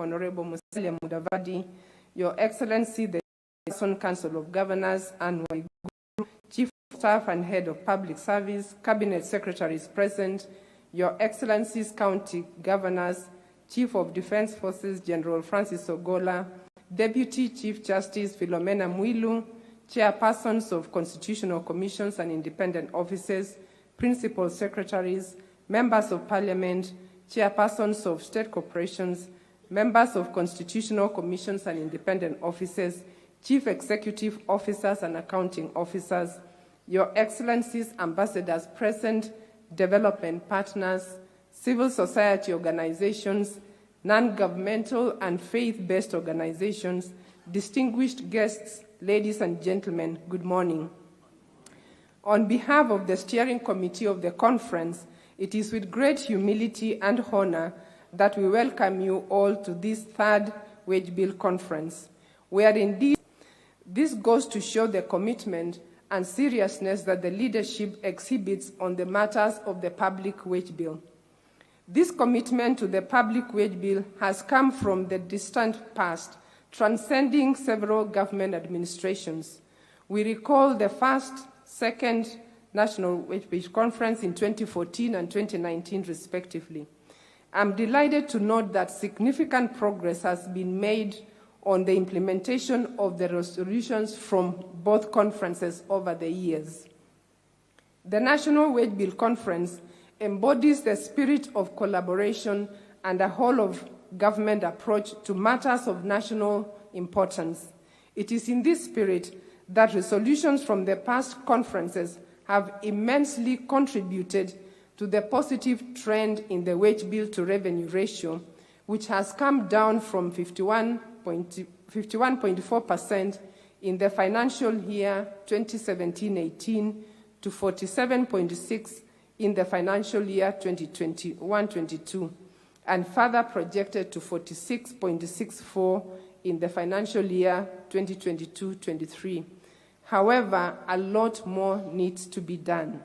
Honorable Musalia Mudavadi, Your Excellency, the National Council of Governors, and Chief of Staff and Head of Public Service, Cabinet Secretaries present, Your Excellencies, County Governors, Chief of Defense Forces, General Francis Ogola, Deputy Chief Justice Philomena Mwilu, Chairpersons of Constitutional Commissions and Independent Offices, Principal Secretaries, Members of Parliament, Chairpersons of State Corporations, Members of Constitutional Commissions and Independent Offices, Chief Executive Officers and Accounting Officers, Your Excellencies, Ambassadors present, development partners, civil society organizations, non-governmental and faith-based organizations, distinguished guests, ladies and gentlemen, good morning. On behalf of the steering committee of the conference, it is with great humility and honor that we welcome you all to this third Wage Bill conference, where indeed this goes to show the commitment and seriousness that the leadership exhibits on the matters of the public wage bill. This commitment to the public wage bill has come from the distant past, transcending several government administrations. We recall the first, second National Wage Bill Conference in 2014 and 2019, respectively. I'm delighted to note that significant progress has been made on the implementation of the resolutions from both conferences over the years. The National Wage Bill Conference embodies the spirit of collaboration and a whole-of-government approach to matters of national importance. It is in this spirit that resolutions from the past conferences have immensely contributed to the positive trend in the wage bill to revenue ratio, which has come down from 51.4% in the financial year 2017-18 to 47.6% in the financial year 2021-22, and further projected to 46.64% in the financial year 2022-23. However, a lot more needs to be done.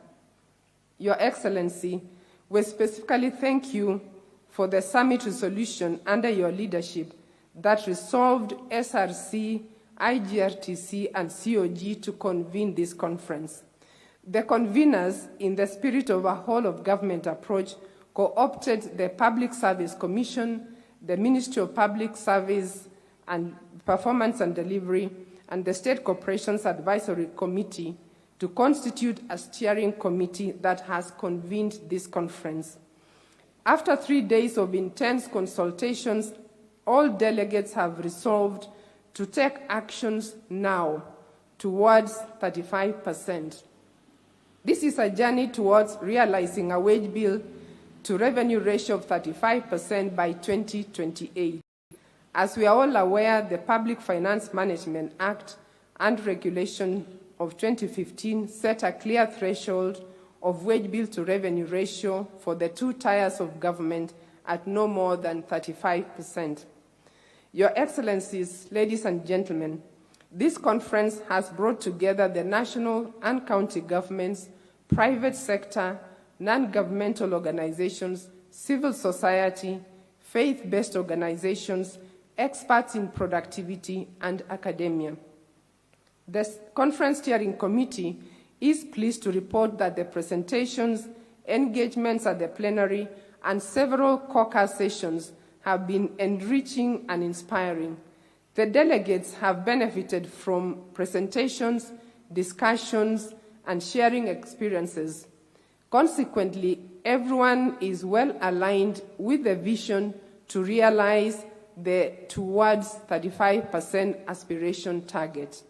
Your Excellency, we specifically thank you for the summit resolution under your leadership that resolved SRC, IGRTC, and COG to convene this conference. The conveners, in the spirit of a whole-of-government approach, co-opted the Public Service Commission, the Ministry of Public Service and Performance and Delivery, and the State Corporations Advisory Committee to constitute a steering committee that has convened this conference. After 3 days of intense consultations, all delegates have resolved to take actions now towards 35%. This is a journey towards realizing a wage bill to revenue ratio of 35% by 2028. As we are all aware, the Public Finance Management Act and Regulation of 2015 set a clear threshold of wage bill to revenue ratio for the two tiers of government at no more than 35%. Your Excellencies, ladies and gentlemen, this conference has brought together the national and county governments, private sector, non-governmental organizations, civil society, faith-based organizations, experts in productivity, and academia. The Conference Steering Committee is pleased to report that the presentations, engagements at the plenary, and several caucus sessions have been enriching and inspiring. The delegates have benefited from presentations, discussions, and sharing experiences. Consequently, everyone is well aligned with the vision to realize the towards 35% aspiration target.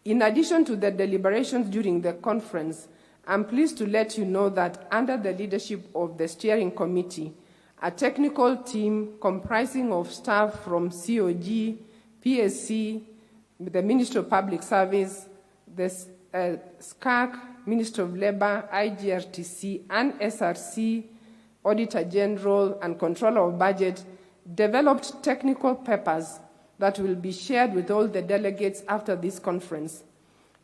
In addition to the deliberations during the conference, I'm pleased to let you know that under the leadership of the steering committee, a technical team comprising of staff from COG, PSC, the Ministry of Public Service, the SCAC, Ministry of Labor, IGRTC, and SRC, Auditor General, and Controller of Budget, developed technical papers that will be shared with all the delegates after this conference.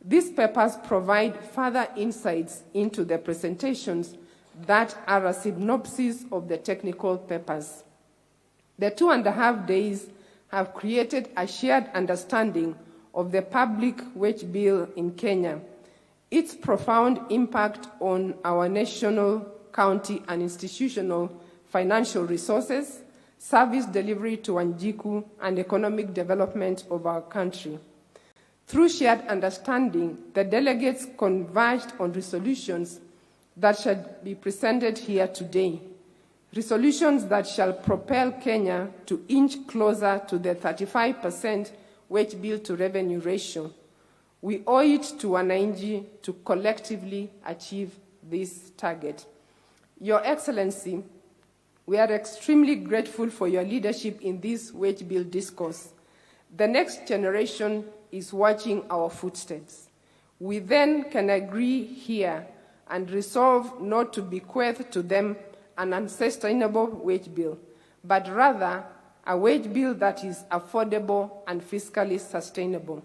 These papers provide further insights into the presentations that are a synopsis of the technical papers. The 2.5 days have created a shared understanding of the public wage bill in Kenya, its profound impact on our national, county, and institutional financial resources, service delivery to Wanjiku, and economic development of our country. Through shared understanding, the delegates converged on resolutions that shall be presented here today. Resolutions that shall propel Kenya to inch closer to the 35% wage bill to revenue ratio. We owe it to wananchi to collectively achieve this target. Your Excellency, we are extremely grateful for your leadership in this wage bill discourse. The next generation is watching our footsteps. We then can agree here and resolve not to bequeath to them an unsustainable wage bill, but rather a wage bill that is affordable and fiscally sustainable.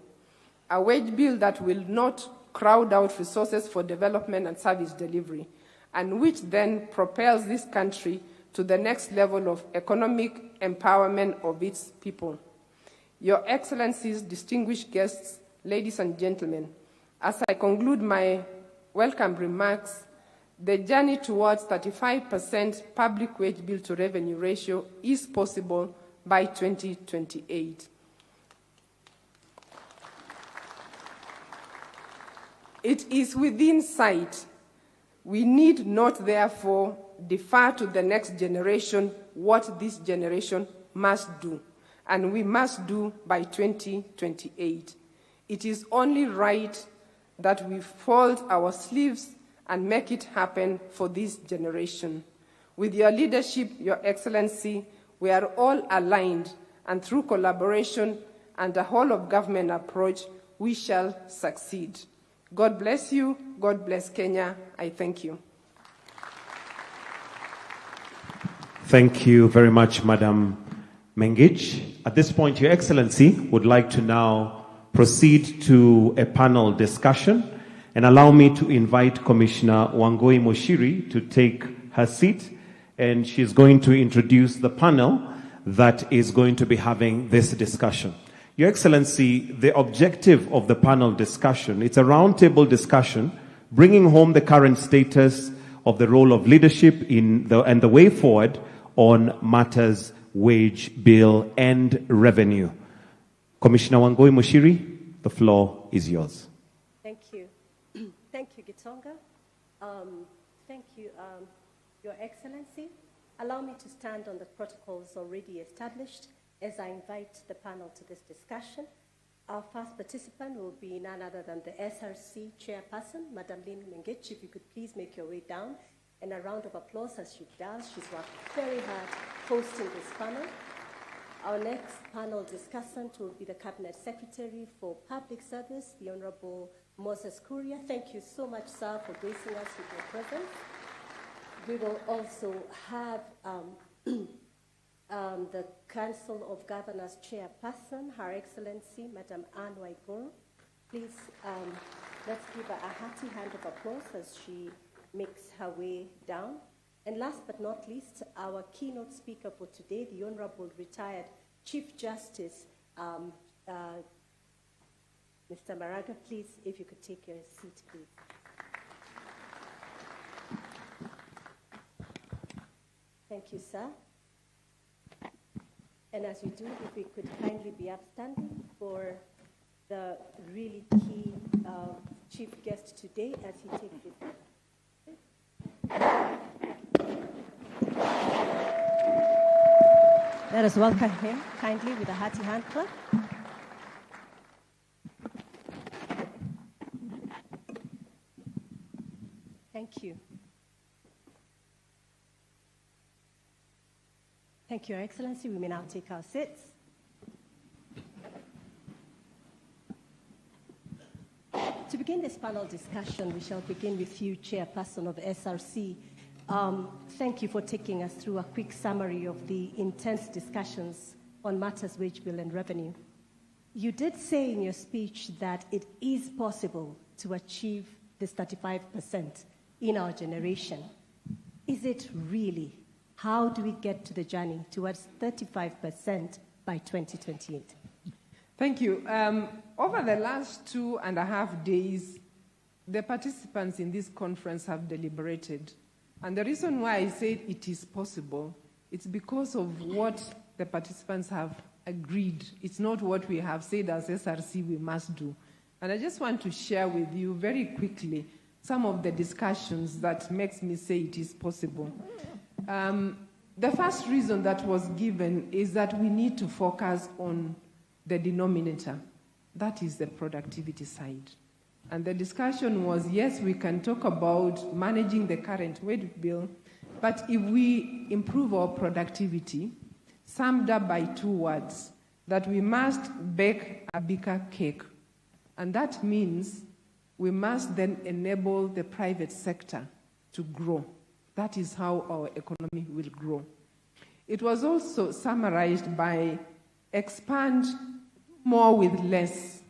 A wage bill that will not crowd out resources for development and service delivery, and which then propels this country to the next level of economic empowerment of its people. Your Excellencies, distinguished guests, ladies and gentlemen, as I conclude my welcome remarks, the journey towards 35% public wage bill to revenue ratio is possible by 2028. It is within sight. We need not, therefore, defer to the next generation what this generation must do, and we must do by 2028. It is only right that we fold our sleeves and make it happen for this generation. With your leadership, Your Excellency, we are all aligned, and through collaboration and a whole-of-government approach, we shall succeed. God bless you. God bless Kenya. I thank you. Thank you very much, Madam Mengich. At this point, Your Excellency would like to now proceed to a panel discussion, and allow me to invite Commissioner Wangui Muchiri to take her seat, and she's going to introduce the panel that is going to be having this discussion. Your Excellency, the objective of the panel discussion, it's a roundtable discussion, bringing home the current status of the role of leadership and the way forward on matters wage bill and revenue. Commissioner Wangui Muchiri, the floor is yours. Thank you. Thank you, Gitonga. Thank you, Your Excellency. Allow me to stand on the protocols already established as I invite the panel to this discussion. Our first participant will be none other than the SRC chairperson, Madam Lynn Mengich. If you could please make your way down, and a round of applause as she does. She's worked very hard hosting this panel. Our next panel discussant will be the Cabinet Secretary for Public Service, the Honorable Moses Kuria. Thank you so much, sir, for gracing us with your presence. We will also have the Council of Governors Chairperson, Her Excellency, Madam Anne Waiguru. Please, let's give her a hearty hand of applause as she makes her way down. And last but not least, our keynote speaker for today, the Honorable Retired Chief Justice, Mr. Maraga. Please, if you could take your seat, please. Thank you, sir. And as you do, if we could kindly be upstanding for the really key chief guest today as he takes his seat. Let us welcome him kindly with a hearty hand clap. Thank you. Thank you, Your Excellency. We may now take our seats. To begin this panel discussion, we shall begin with you, Chairperson of SRC. Thank you for taking us through a quick summary of the intense discussions on matters wage bill and revenue. You did say in your speech that it is possible to achieve this 35% in our generation. Is it really How do we get to the journey towards 35% by 2028? Thank you. Over the last 2.5 days, the participants in this conference have deliberated. And the reason why I said it is possible, it's because of what the participants have agreed. It's not what we have said as SRC we must do. And I just want to share with you very quickly some of the discussions that makes me say it is possible. The first reason that was given is that we need to focus on the denominator. That is the productivity side. And the discussion was, yes, we can talk about managing the current wage bill, but if we improve our productivity, summed up by 2 words, that we must bake a bigger cake. And that means we must then enable the private sector to grow. That is how our economy will grow. It was also summarized by expand more with less.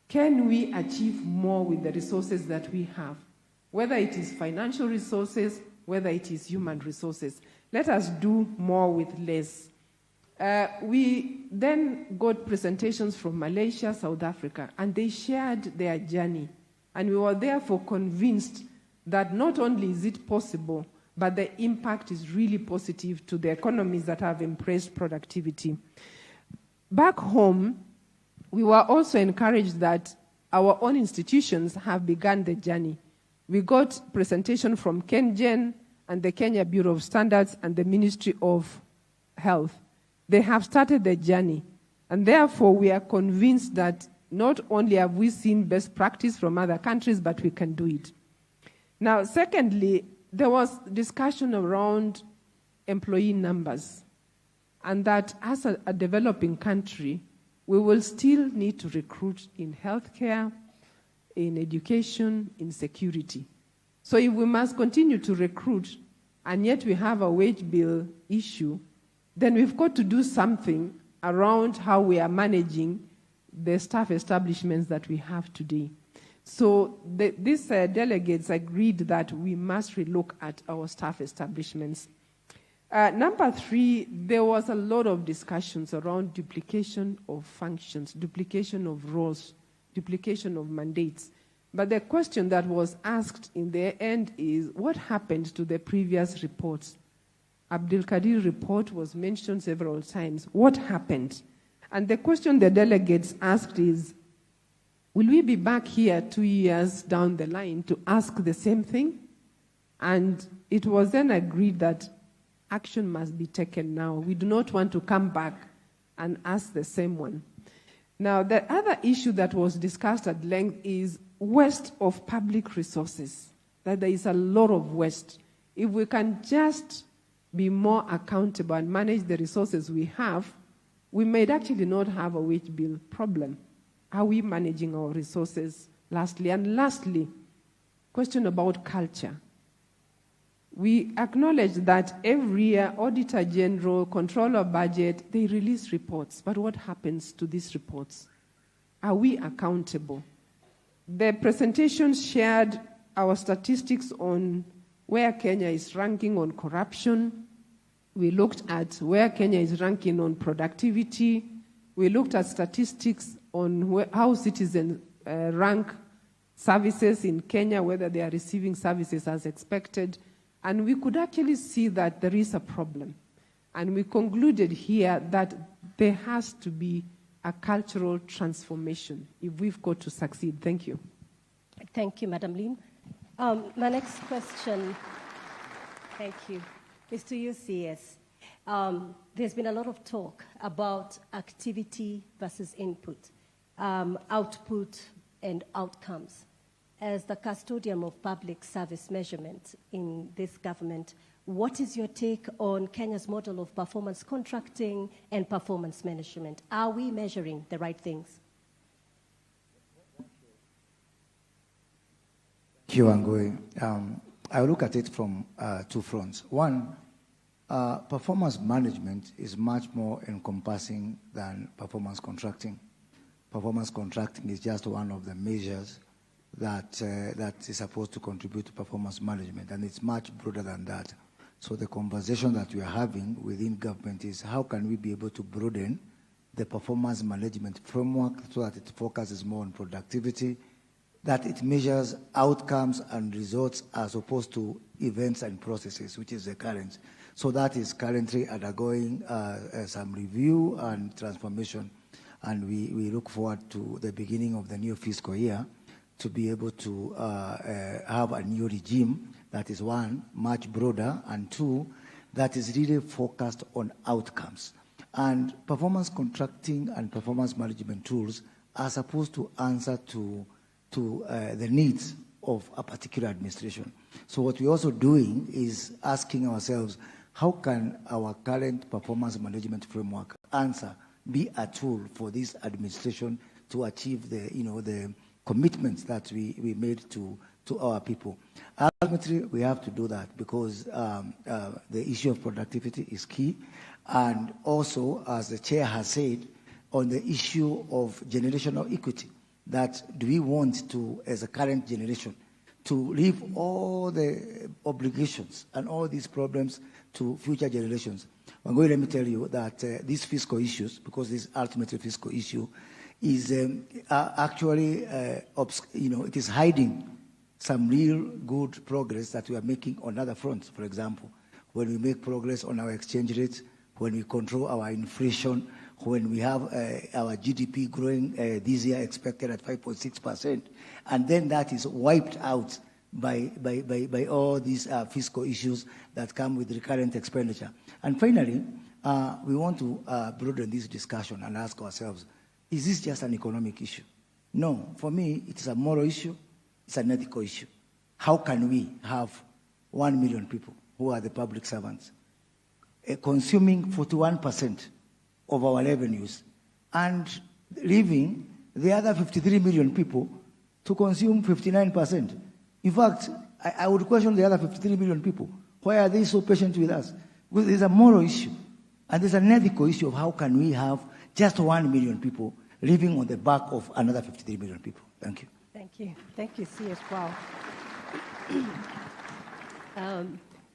Can we achieve more with the resources that we have? Whether it is financial resources, whether it is human resources. Let us do more with less. We then got presentations from Malaysia, South Africa, and they shared their journey. And we were therefore convinced that not only is it possible, but the impact is really positive to the economies that have embraced productivity. Back home, we were also encouraged that our own institutions have begun the journey. We got presentation from KenGen and the Kenya Bureau of Standards and the Ministry of Health. They have started the journey. And therefore, we are convinced that not only have we seen best practice from other countries, but we can do it. Now, secondly, there was discussion around employee numbers, and that as a developing country, we will still need to recruit in healthcare, in education, in security. So if we must continue to recruit, and yet we have a wage bill issue, then we've got to do something around how we are managing the staff establishments that we have today. So these delegates agreed that we must relook at our staff establishments. Number 3, there was a lot of discussions around duplication of functions, duplication of roles, duplication of mandates. But the question that was asked in the end is, what happened to the previous reports? Abdul Kadir report was mentioned several times. What happened? And the question the delegates asked is, will we be back here 2 years down the line to ask the same thing? And it was then agreed that action must be taken now. We do not want to come back and ask the same one. Now, the other issue that was discussed at length is waste of public resources, that there is a lot of waste. If we can just be more accountable and manage the resources we have, we may actually not have a wage bill problem. Are we managing our resources? Lastly, question about culture. We acknowledge that every year, Auditor General, Controller Budget, they release reports. But what happens to these reports? Are we accountable? The presentation shared our statistics on where Kenya is ranking on corruption. We looked at where Kenya is ranking on productivity. We looked at statistics on how citizens rank services in Kenya, whether they are receiving services as expected. And we could actually see that there is a problem. And we concluded here that there has to be a cultural transformation if we've got to succeed. Thank you. Thank you, Madam Lim. My next question, thank you, is to you, CS. There's been a lot of talk about activity versus input, output and outcomes. As the custodian of public service measurement in this government, what is your take on Kenya's model of performance contracting and performance management? Are we measuring the right things? Thank you, Wangui. I look at it from 2 fronts. One, performance management is much more encompassing than performance contracting. Performance contracting is just one of the measures that is supposed to contribute to performance management, and it's much broader than that. So the conversation that we are having within government is how can we be able to broaden the performance management framework so that it focuses more on productivity, that it measures outcomes and results as opposed to events and processes, which is the current. So that is currently undergoing some review and transformation, and we look forward to the beginning of the new fiscal year to be able to have a new regime that is, one, much broader, and two, that is really focused on outcomes. And performance contracting and performance management tools are supposed to answer to the needs of a particular administration. So what we're also doing is asking ourselves, how can our current performance management framework be a tool for this administration to achieve the commitments that we made to our people? Ultimately, we have to do that because the issue of productivity is key. And also, as the chair has said, on the issue of generational equity, that do we want to, as a current generation, to leave all the obligations and all these problems to future generations? Let me tell you that these fiscal issues, because this ultimately fiscal issue, is actually, it is hiding some real good progress that we are making on other fronts. For example, when we make progress on our exchange rates, when we control our inflation, when we have our GDP growing this year expected at 5.6%, and then that is wiped out by all these fiscal issues that come with recurrent expenditure. And finally, we want to broaden this discussion and ask ourselves, is this just an economic issue? No, for me, it's a moral issue, it's an ethical issue. How can we have 1 million people who are the public servants consuming 41% of our revenues and leaving the other 53 million people to consume 59%? In fact, I would question the other 53 million people. Why are they so patient with us? Because there's a moral issue and there's an ethical issue of how can we have just 1 million people living on the back of another 53 million people. Thank you. Thank you. Thank you, CS. Wow.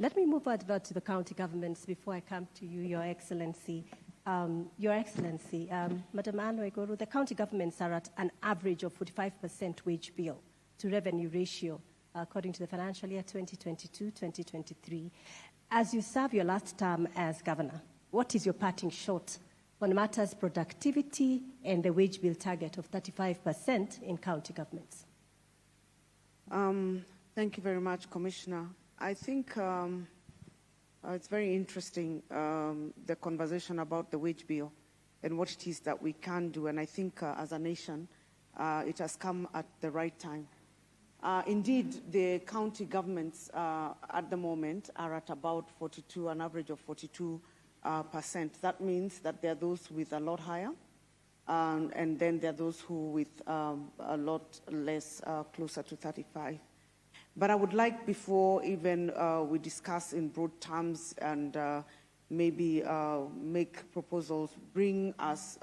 Let me move over to the county governments before I come to you, Your Excellency. Your Excellency, Madam Anne Waiguru, the county governments are at an average of 45% wage bill to revenue ratio, according to the financial year 2022-2023. As you serve your last term as governor, what is your parting shot on matters productivity and the wage bill target of 35% in county governments? Thank you very much, Commissioner. I think it's very interesting, the conversation about the wage bill and what it is that we can do. And I think as a nation, it has come at the right time. Indeed, the county governments at the moment are at about an average of 42%. That means that there are those with a lot higher, and then there are those who with a lot less, closer to 35. But I would like, before even we discuss in broad terms and maybe make proposals, bring us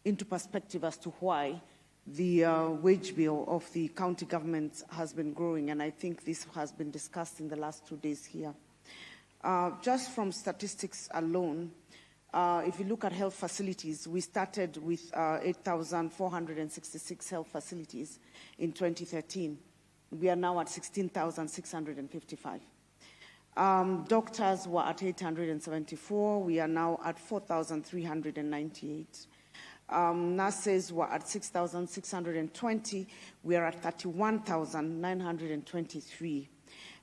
into perspective as to why the wage bill of the county governments has been growing. And I think this has been discussed in the last 2 days here. Just from statistics alone, if you look at health facilities, we started with 8,466 health facilities in 2013. We are now at 16,655. Doctors were at 874. We are now at 4,398. Nurses were at 6,620. We are at 31,923.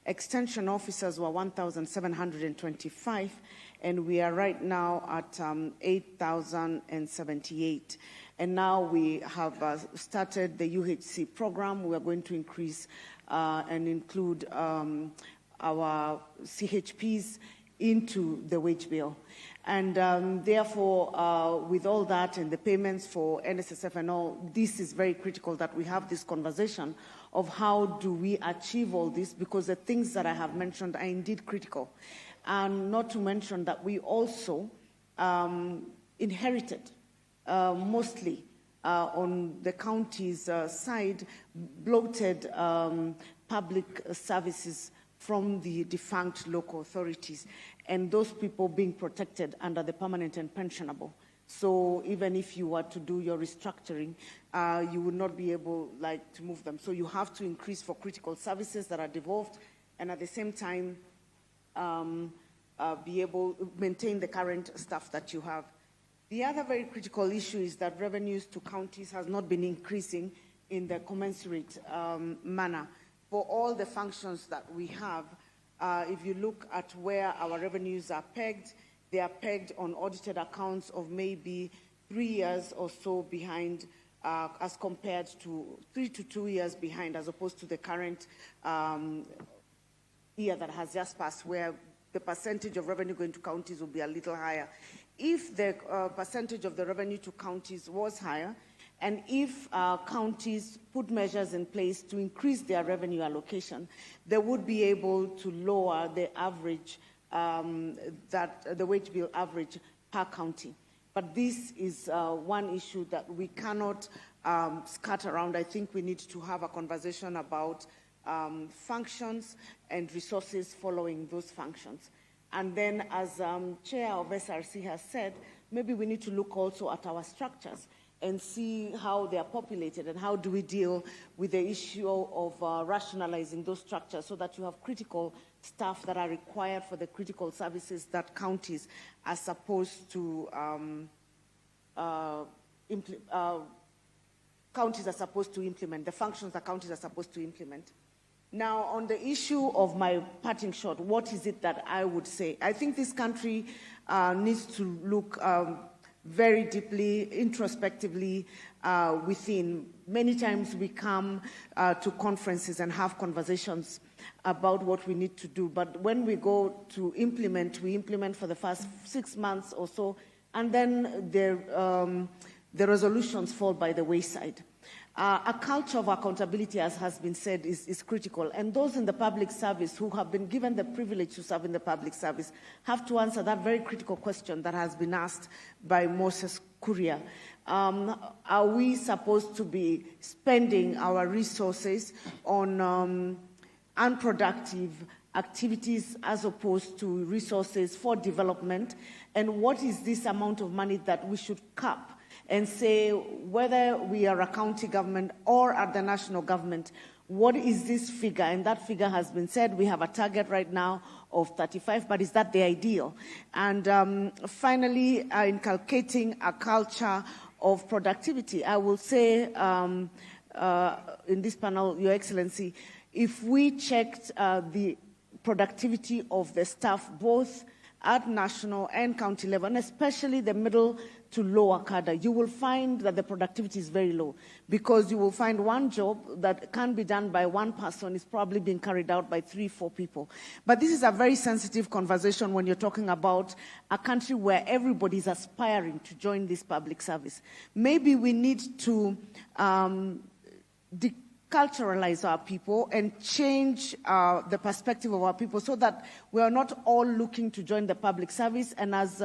Extension officers were 1,725, and we are right now at 8,078. And now we have started the UHC program. We are going to increase and include our CHPs into the wage bill. And therefore, with all that and the payments for NSSF and all, this is very critical that we have this conversation of how do we achieve all this, because the things that I have mentioned are indeed critical. And not to mention that we also inherited mostly on the county's side bloated public services from the defunct local authorities, and those people being protected under the permanent and pensionable. So even if you were to do your restructuring, you would not be able to move them. So you have to increase for critical services that are devolved, and at the same time be able to maintain the current staff that you have. The other very critical issue is that revenues to counties has not been increasing in the commensurate manner. For all the functions that we have, if you look at where our revenues are pegged, they are pegged on audited accounts of maybe 3 years or so behind, as compared to 3 to 2 years behind, as opposed to the current year that has just passed, where the percentage of revenue going to counties will be a little higher. If the percentage of the revenue to counties was higher, and if counties put measures in place to increase their revenue allocation, they would be able to lower the average, the wage bill average per county. But this is one issue that we cannot skirt around. I think we need to have a conversation about functions and resources following those functions. And then, as Chair of SRC has said, maybe we need to look also at our structures and see how they are populated and how do we deal with the issue of rationalizing those structures so that you have critical staff that are required for the critical services that counties are supposed to implement, the functions that counties are supposed to implement. Now, on the issue of my parting shot, what is it that I would say? I think this country needs to look very deeply, introspectively within. Many times we come to conferences and have conversations about what we need to do, but when we go to implement, we implement for the first 6 months or so, and then the resolutions fall by the wayside. A culture of accountability, as has been said, is critical. And those in the public service who have been given the privilege to serve in the public service have to answer that very critical question that has been asked by Moses Kuria. Are we supposed to be spending our resources on unproductive activities as opposed to resources for development? And what is this amount of money that we should cap and say, whether we are a county government or at the national government, what is this figure? And that figure has been said. We have a target right now of 35, but is that the ideal? And finally, inculcating a culture of productivity. I will say in this panel, Your Excellency, if we checked the productivity of the staff, both at national and county level, and especially the middle to lower cadre, you will find that the productivity is very low, because you will find one job that can be done by one person is probably being carried out by 3-4 people. But this is a very sensitive conversation when you're talking about a country where everybody is aspiring to join this public service. Maybe we need to culturalize our people and change the perspective of our people so that we are not all looking to join the public service. And as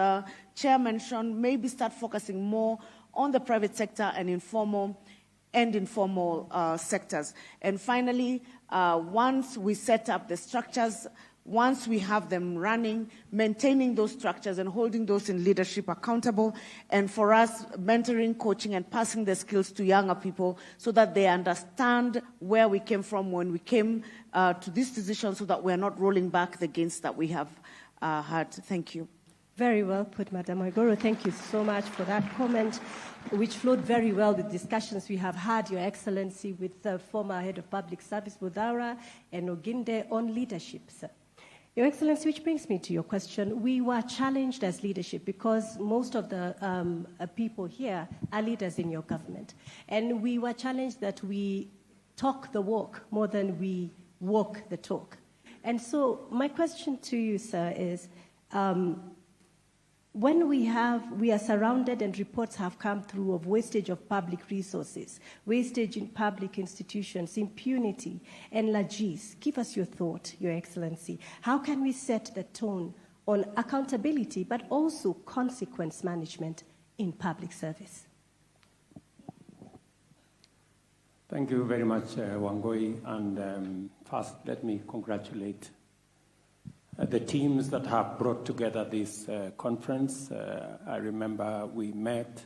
Chair mentioned, maybe start focusing more on the private sector and informal sectors. And finally, once we set up the structures, once we have them running, maintaining those structures and holding those in leadership accountable, and for us, mentoring, coaching, and passing the skills to younger people so that they understand where we came from when we came to this decision, so that we're not rolling back the gains that we have had. Thank you. Very well put, Madam Waiguru. Thank you so much for that comment, which flowed very well with discussions we have had, Your Excellency, with the former Head of Public Service, Budara, and Oginde on leadership, sir. Your Excellency, which brings me to your question. We were challenged as leadership because most of the people here are leaders in your government. And we were challenged that we talk the walk more than we walk the talk. And so my question to you, sir, is when we are surrounded and reports have come through of wastage of public resources, wastage in public institutions, impunity, and largesse, give us your thought, Your Excellency. How can we set the tone on accountability, but also consequence management in public service? Thank you very much, Wangoi. And first, let me congratulate the teams that have brought together this conference. I remember we met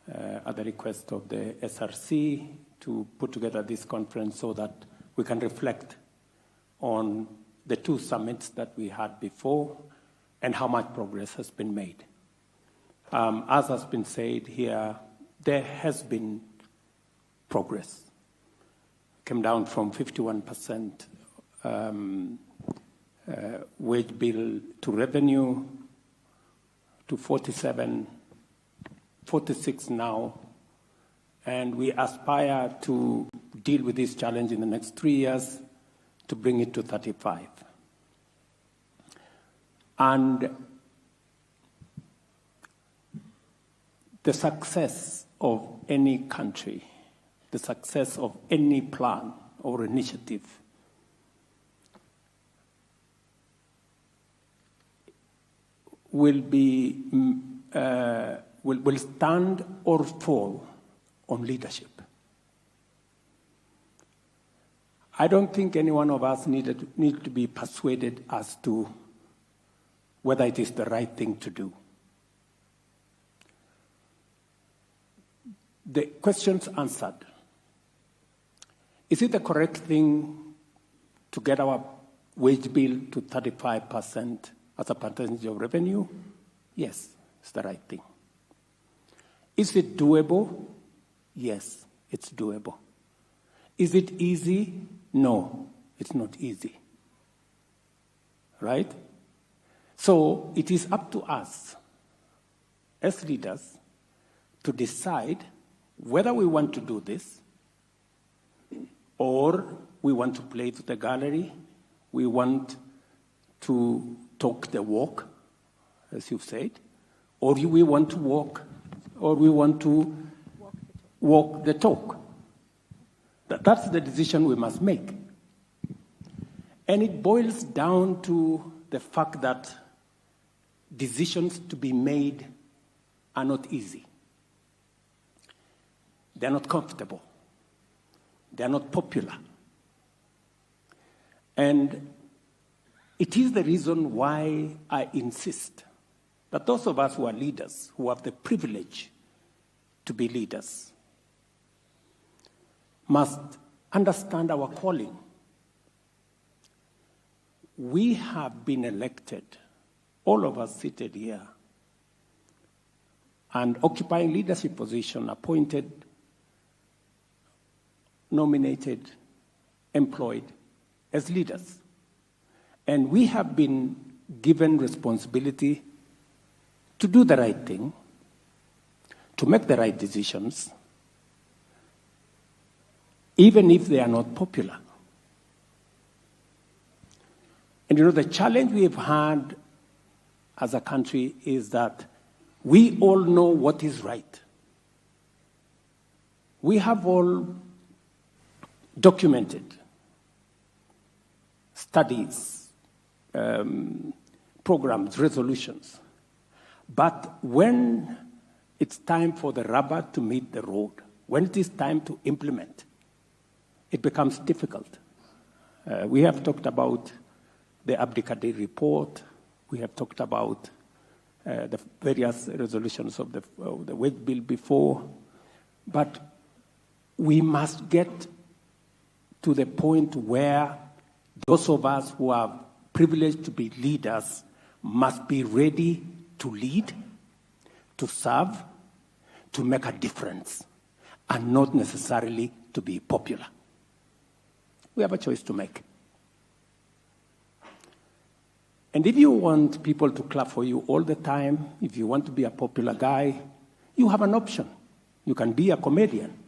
at the request of the SRC to put together this conference so that we can reflect on the two summits that we had before and how much progress has been made. As has been said here, there has been progress. Came down from 51% wage bill to revenue to 46 now, and we aspire to deal with this challenge in the next 3 years to bring it to 35. And the success of any country, the success of any plan or initiative will stand or fall on leadership. I don't think any one of us need to be persuaded as to whether it is the right thing to do. The questions answered. Is it the correct thing to get our wage bill to 35% as a percentage of revenue? Yes, it's the right thing. Is it doable? Yes, it's doable. Is it easy? No, it's not easy. Right? So it is up to us as leaders to decide whether we want to do this or we want to play to the gallery, we want to talk the walk, as you've said, or we want to walk, or we want to walk the talk. That's the decision we must make. And it boils down to the fact that decisions to be made are not easy. They're not comfortable. They're not popular. And it is the reason why I insist that those of us who are leaders, who have the privilege to be leaders, must understand our calling. We have been elected, all of us seated here, and occupying leadership position, appointed, nominated, employed as leaders. And we have been given responsibility to do the right thing, to make the right decisions, even if they are not popular. And you know, the challenge we've had as a country is that we all know what is right. We have all documented studies, programs, resolutions. But when it's time for the rubber to meet the road, when it is time to implement, it becomes difficult. We have talked about the Abdikadir report. We have talked about the various resolutions of the wage bill before. But we must get to the point where those of us who are privileged to be leaders must be ready to lead, to serve, to make a difference, and not necessarily to be popular. We have a choice to make. And if you want people to clap for you all the time, if you want to be a popular guy, you have an option. You can be a comedian.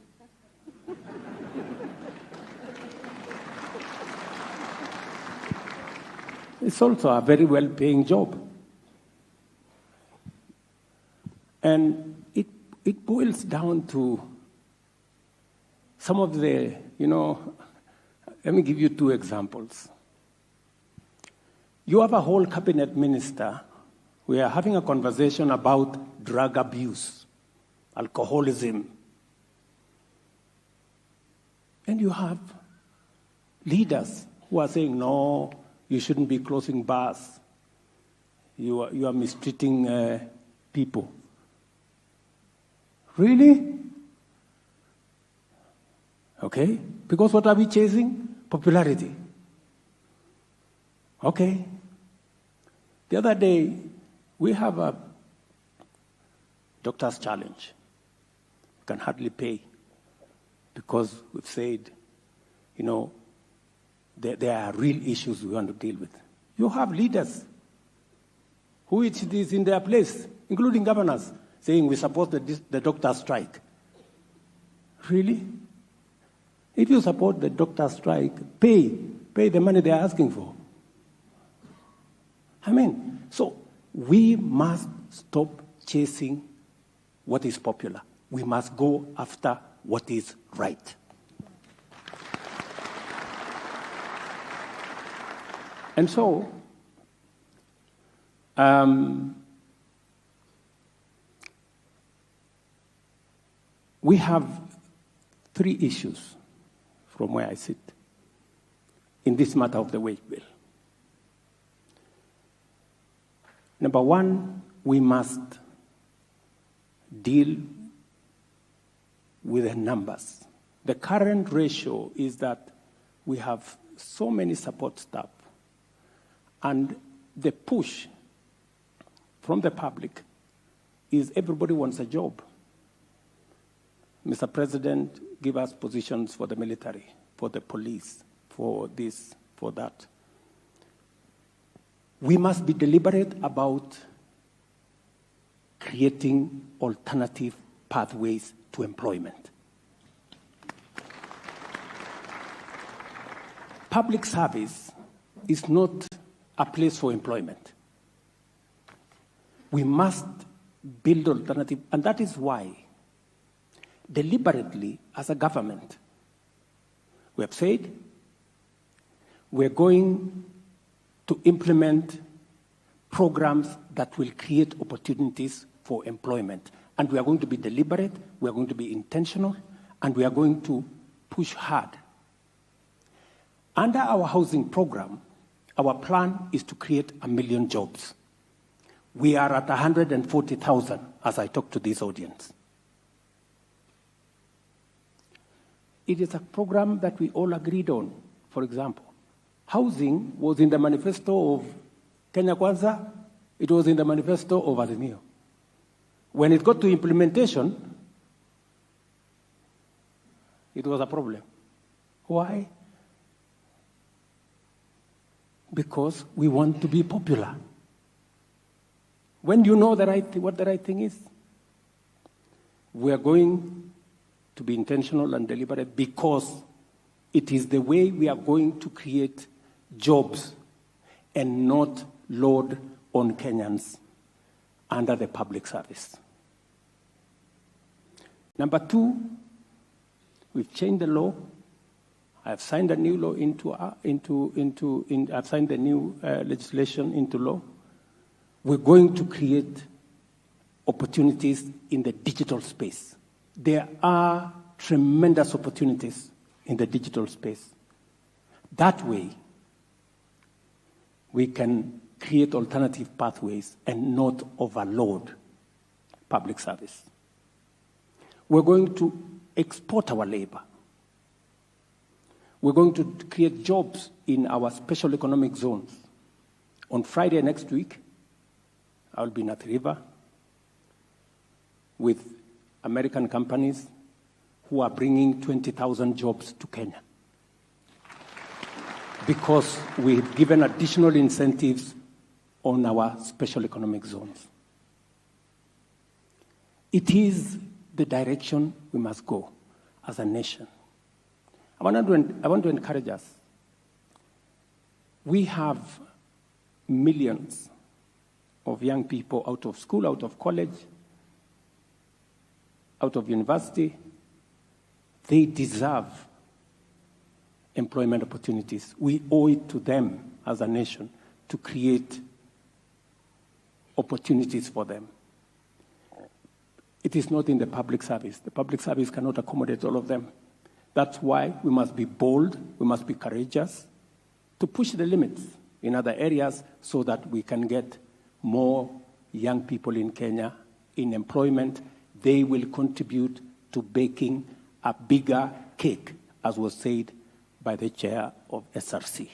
It's also a very well-paying job. And it boils down to some of the, let me give you two examples. You have a whole cabinet minister. We are having a conversation about drug abuse, alcoholism. And you have leaders who are saying, no, You shouldn't be closing bars. You are mistreating people. Really? Okay. Because what are we chasing? Popularity. Okay. The other day, we have a doctor's challenge. We can hardly pay because we've said, there are real issues we want to deal with. You have leaders who it is in their place, including governors, saying we support the doctor's strike. Really? If you support the doctor's strike, pay the money they are asking for. So we must stop chasing what is popular. We must go after what is right. And so, we have 3 issues from where I sit in this matter of the wage bill. Number 1, we must deal with the numbers. The current ratio is that we have so many support staff, and the push from the public is everybody wants a job. Mr. President, give us positions for the military, for the police, for this, for that. We must be deliberate about creating alternative pathways to employment. Public service is not a place for employment. We must build alternative, and that is why, deliberately, as a government, we have said we're going to implement programs that will create opportunities for employment. And we are going to be deliberate, we are going to be intentional, and we are going to push hard. Under our housing program, our plan is to create 1 million jobs. We are at 140,000 as I talk to this audience. It is a program that we all agreed on. For example, housing was in the manifesto of Kenya Kwanza, it was in the manifesto of Azimio. When it got to implementation, it was a problem. Why? Because we want to be popular. When you know what the right thing is, we are going to be intentional and deliberate because it is the way we are going to create jobs and not load on Kenyans under the public service. Number 2, we've changed the law. I've signed a new law I've signed the new legislation into law. We're going to create opportunities in the digital space. There are tremendous opportunities in the digital space. That way, we can create alternative pathways and not overload public service. We're going to export our labor. We're going to create jobs in our special economic zones. On Friday next week, I'll be in Athi River with American companies who are bringing 20,000 jobs to Kenya because we've given additional incentives on our special economic zones. It is the direction we must go as a nation. I want to encourage us. We have millions of young people out of school, out of college, out of university. They deserve employment opportunities. We owe it to them as a nation to create opportunities for them. It is not in the public service. The public service cannot accommodate all of them. That's why we must be bold, we must be courageous to push the limits in other areas so that we can get more young people in Kenya in employment. They will contribute to baking a bigger cake, as was said by the chair of SRC.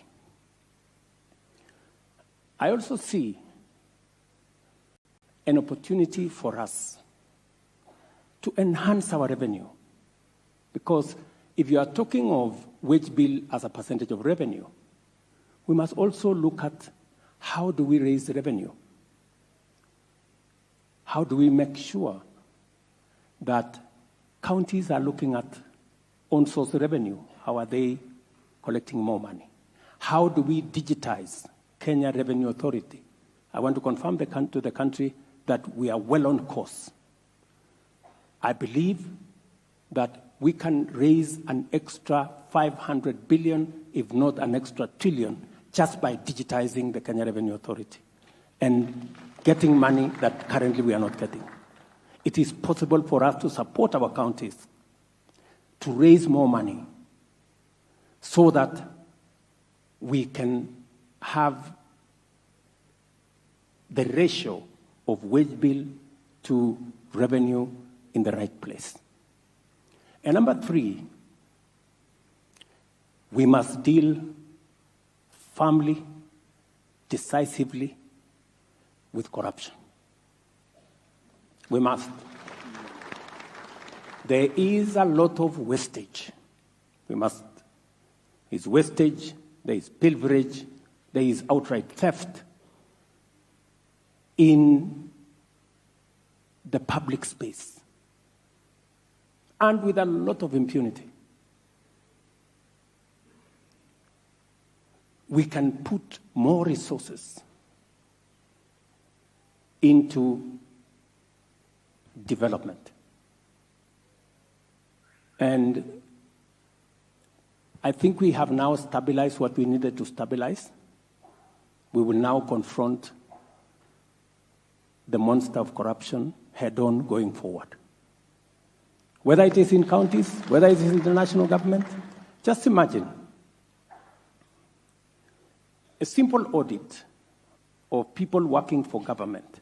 I also see an opportunity for us to enhance our revenue, because if you are talking of wage bill as a percentage of revenue, we must also look at how do we raise revenue? How do we make sure that counties are looking at own source revenue? How are they collecting more money? How do we digitize Kenya Revenue Authority? I want to confirm to the country that we are well on course. I believe that we can raise an extra 500 billion, if not an extra trillion, just by digitizing the Kenya Revenue Authority and getting money that currently we are not getting. It is possible for us to support our counties to raise more money so that we can have the ratio of wage bill to revenue in the right place. And number three, we must deal firmly, decisively with corruption. We must. There is a lot of wastage. We must. There's wastage, there is pilferage, there is outright theft in the public space, and with a lot of impunity. We can put more resources into development. And I think we have now stabilized what we needed to stabilize. We will now confront the monster of corruption head-on going forward. Whether it is in counties, whether it is in the national government, just imagine a simple audit of people working for government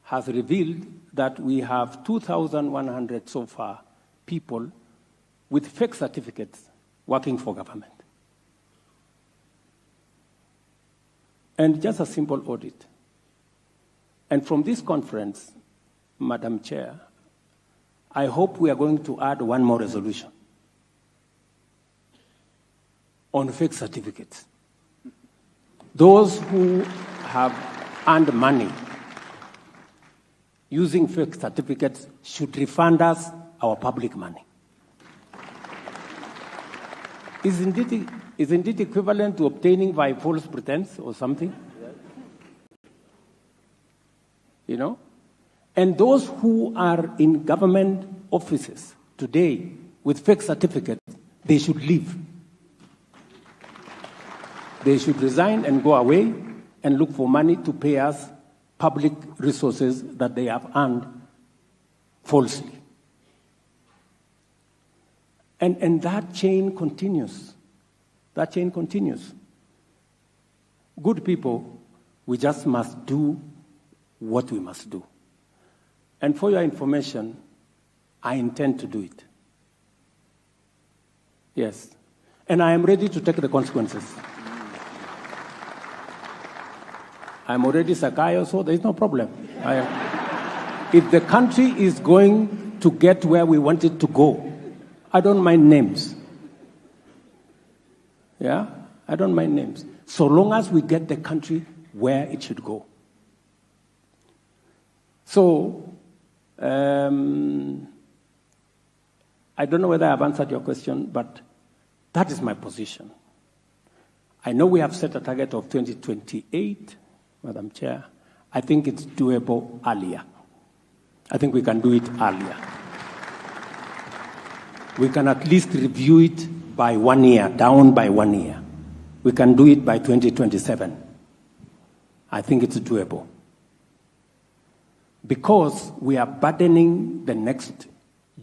has revealed that we have 2,100 so far people with fake certificates working for government. And just a simple audit. And from this conference, Madam Chair, I hope we are going to add one more resolution on fake certificates. Those who have earned money using fake certificates should refund us our public money. Isn't it equivalent to obtaining by false pretense or something? You know? And those who are in government offices today with fake certificates, they should leave. They should resign and go away and look for money to pay us public resources that they have earned falsely. And that chain continues. That chain continues. Good people, we just must do what we must do. And for your information, I intend to do it. Yes. And I am ready to take the consequences. I'm already Sakayo, so there is no problem. If the country is going to get where we want it to go, I don't mind names. Yeah? I don't mind names. So long as we get the country where it should go. So, I don't know whether I've answered your question, but that is my position. I know we have set a target of 2028, Madam Chair. I think it's doable earlier. I think we can do it earlier. We can at least review it by 1 year, down by 1 year. We can do it by 2027. I think it's doable. Because we are burdening the next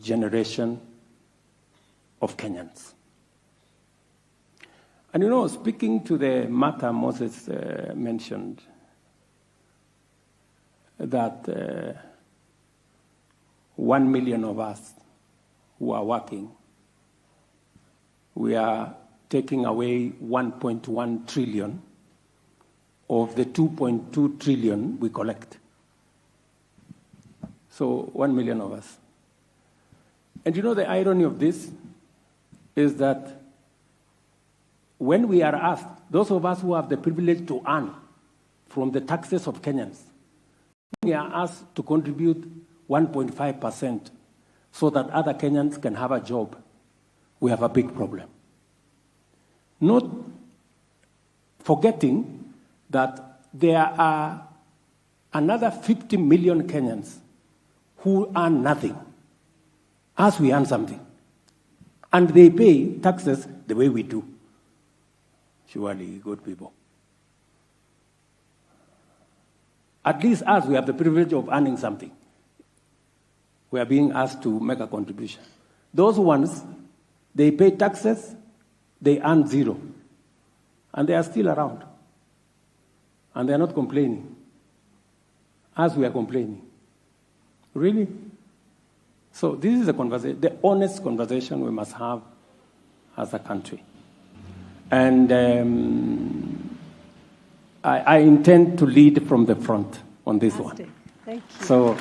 generation of Kenyans. And you know, speaking to the matter Moses mentioned, that 1 million of us who are working, we are taking away 1.1 trillion of the 2.2 trillion we collect. So 1 million of us. And you know the irony of this is that when we are asked, those of us who have the privilege to earn from the taxes of Kenyans, we are asked to contribute 1.5% so that other Kenyans can have a job, we have a big problem. Not forgetting that there are another 50 million Kenyans who earn nothing, as we earn something. And they pay taxes the way we do. Surely, good people. At least us, we have the privilege of earning something. We are being asked to make a contribution. Those ones, they pay taxes, they earn zero. And they are still around. And they are not complaining. As we are complaining. Really? So this is a conversation, the honest conversation we must have as a country. And I intend to lead from the front on this one. Thank you. So,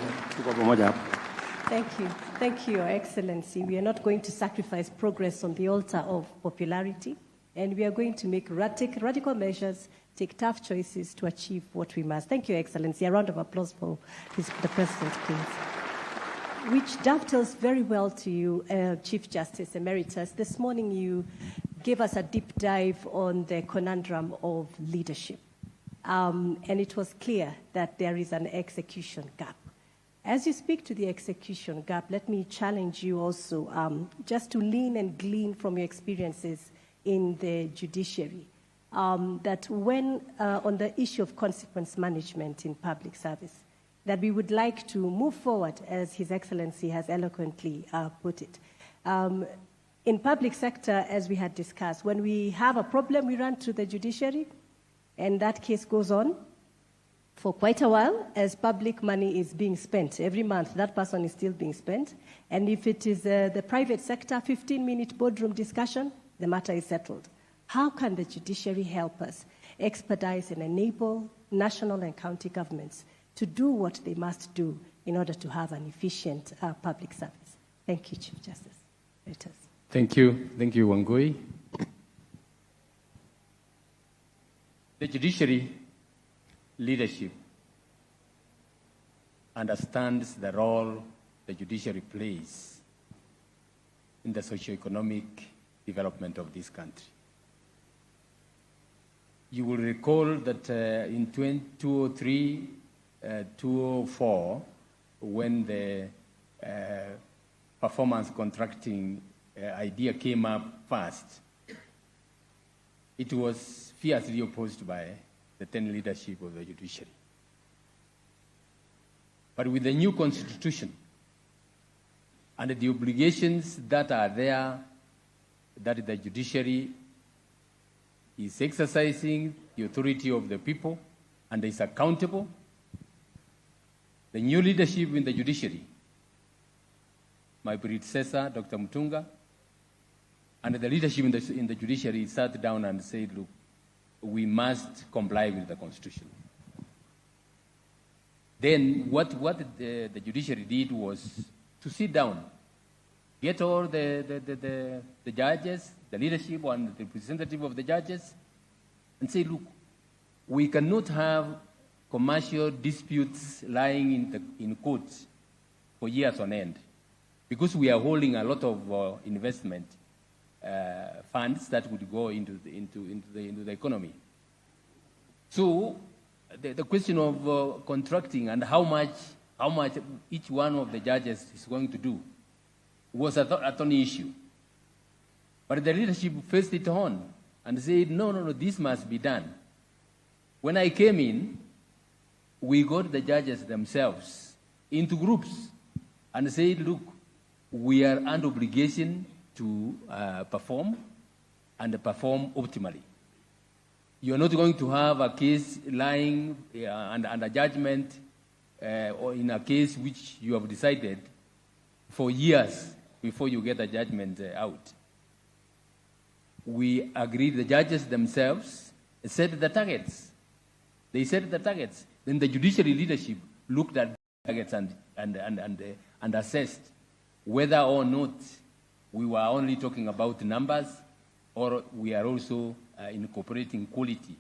Thank you, Your Excellency. We are not going to sacrifice progress on the altar of popularity, and we are going to make radical measures, take tough choices to achieve what we must. Thank you, Your Excellency. A round of applause for the President, please. Which dovetails very well to you, Chief Justice Emeritus. This morning you gave us a deep dive on the conundrum of leadership. And it was clear that there is an execution gap. As you speak to the execution gap, let me challenge you also just to lean and glean from your experiences in the judiciary, that when on the issue of consequence management in public service, that we would like to move forward, as His Excellency has eloquently put it. In public sector, as we had discussed, when we have a problem, we run to the judiciary, and that case goes on for quite a while as public money is being spent. Every month, that person is still being spent. And if it is the private sector, 15-minute boardroom discussion, the matter is settled. How can the judiciary help us expedite and enable national and county governments to do what they must do in order to have an efficient public service? Thank you, Chief Justice. Thank you. Thank you, Wangui. The judiciary leadership understands the role the judiciary plays in the socio-economic development of this country. You will recall that in 2003, 2004, when the performance contracting idea came up first, it was fiercely opposed by the then leadership of the judiciary. But with the new constitution and the obligations that are there, that the judiciary is exercising the authority of the people and is accountable, the new leadership in the judiciary, my predecessor, Dr. Mutunga, and the leadership in the judiciary sat down and said, look, we must comply with the Constitution. Then what the judiciary did was to sit down, get all the judges, the leadership and the representative of the judges, and say, look, we cannot have commercial disputes lying in courts for years on end, because we are holding a lot of investment funds that would go into the economy. So the question of contracting and how much each one of the judges is going to do was a thorny issue. But the leadership faced it on and said, no, this must be done. When I came in, we got the judges themselves into groups and said, look, we are under obligation to perform. and perform optimally. You're not going to have a case lying under judgment or in a case which you have decided for years before you get a judgment out. We agreed, the judges themselves set the targets. They set the targets. Then the judiciary leadership looked at the targets and assessed whether or not we were only talking about numbers or we are also incorporating quality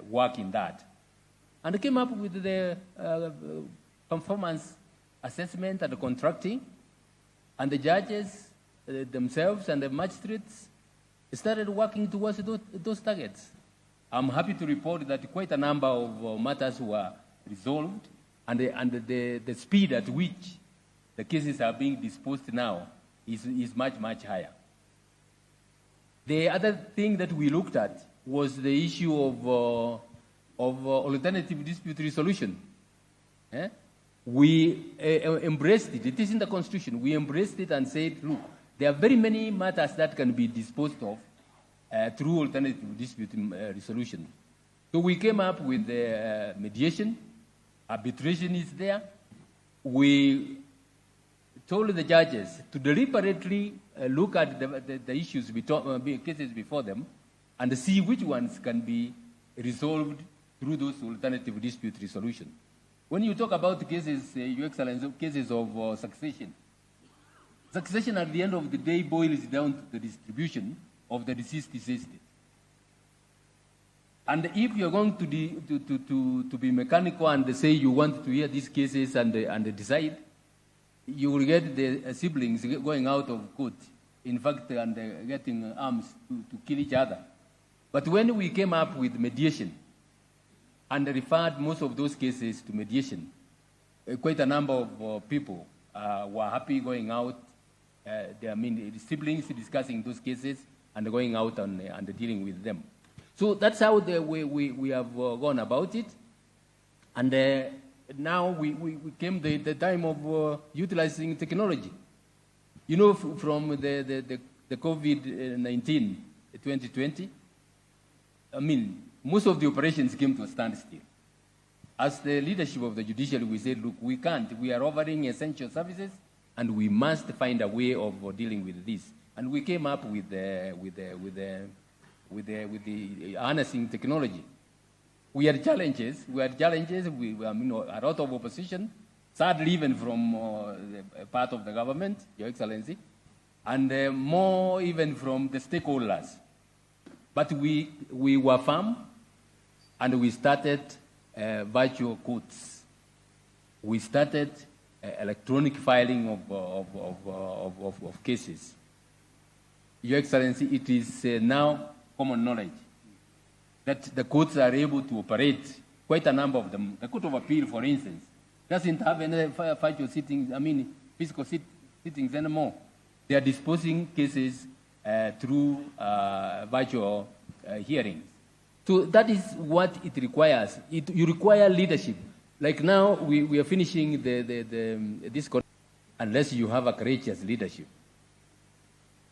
work in that. And came up with the performance assessment and the contracting, and the judges themselves and the magistrates started working towards those targets. I'm happy to report that quite a number of matters were resolved, and the speed at which the cases are being disposed now is much, much higher. The other thing that we looked at was the issue of alternative dispute resolution. We embraced it. It is in the Constitution. We embraced it and said, look, there are very many matters that can be disposed of through alternative dispute resolution. So we came up with mediation. Arbitration is there. We told the judges to deliberately look at the issues, cases before them, and see which ones can be resolved through those alternative dispute resolution. When you talk about cases, Your Excellency, cases of succession, succession at the end of the day boils down to the distribution of the deceased estate. And if you're going to be mechanical and say you want to hear these cases and decide, you will get the siblings going out of court, in fact, and getting arms to kill each other. But when we came up with mediation and referred most of those cases to mediation, quite a number of people were happy going out. The siblings discussing those cases and going out and dealing with them. So that's how we have gone about it. And now we came the time of utilizing technology. You know, from the COVID-19, 2020, most of the operations came to a standstill. As the leadership of the judiciary, we said, look, we can't. We are offering essential services, and we must find a way of dealing with this. And we came up with the harnessing technology. We had challenges. We had a lot of opposition, sadly even from part of the government, Your Excellency, and more even from the stakeholders. But we were firm, and we started virtual courts. We started electronic filing of cases. Your Excellency, it is now common knowledge that the courts are able to operate, quite a number of them. The Court of Appeal, for instance, doesn't have any virtual sittings, physical sittings anymore. They are disposing cases through virtual hearings. So that is what it requires. You require leadership. Like now, we are finishing this unless you have a courageous leadership,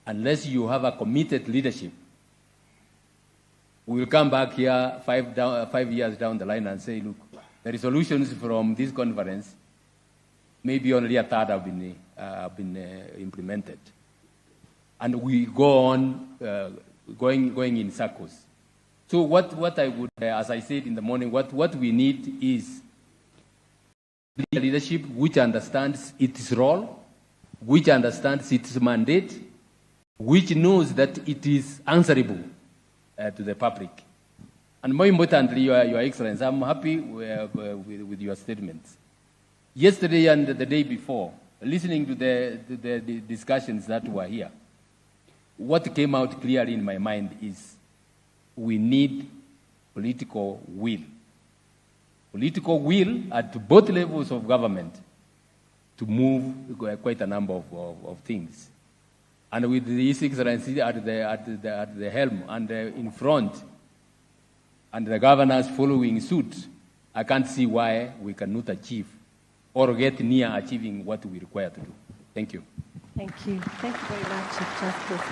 unless you have a committed leadership. We will come back here 5 years down the line and say, look, the resolutions from this conference, maybe only a third have been implemented. And we go on going in circles. So what I would, as I said in the morning, what we need is leadership which understands its role, which understands its mandate, which knows that it is answerable to the public. And more importantly, Your Excellency, I'm happy with your statements. Yesterday and the day before, listening to the discussions that were here, what came out clearly in my mind is we need political will. Political will at both levels of government to move quite a number of things. And with His Excellency at the helm and in front, and the governors following suit, I can't see why we cannot achieve or get near achieving what we require to do. Thank you. Thank you. Thank you very much, Chief Justice.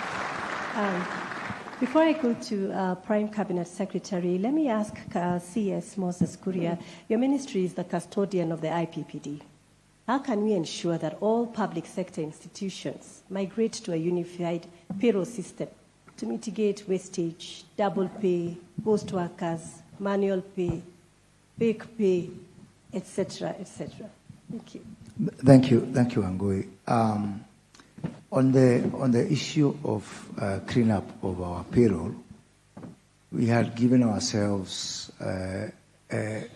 Before I go to Prime Cabinet Secretary, let me ask CS Moses Kuria. Your ministry is the custodian of the IPPD. How can we ensure that all public sector institutions migrate to a unified payroll system to mitigate wastage, double pay, ghost workers, manual pay, fake pay, etc., etc.? Thank you. Thank you, Angui. On the issue of cleanup of our payroll, we had given ourselves 12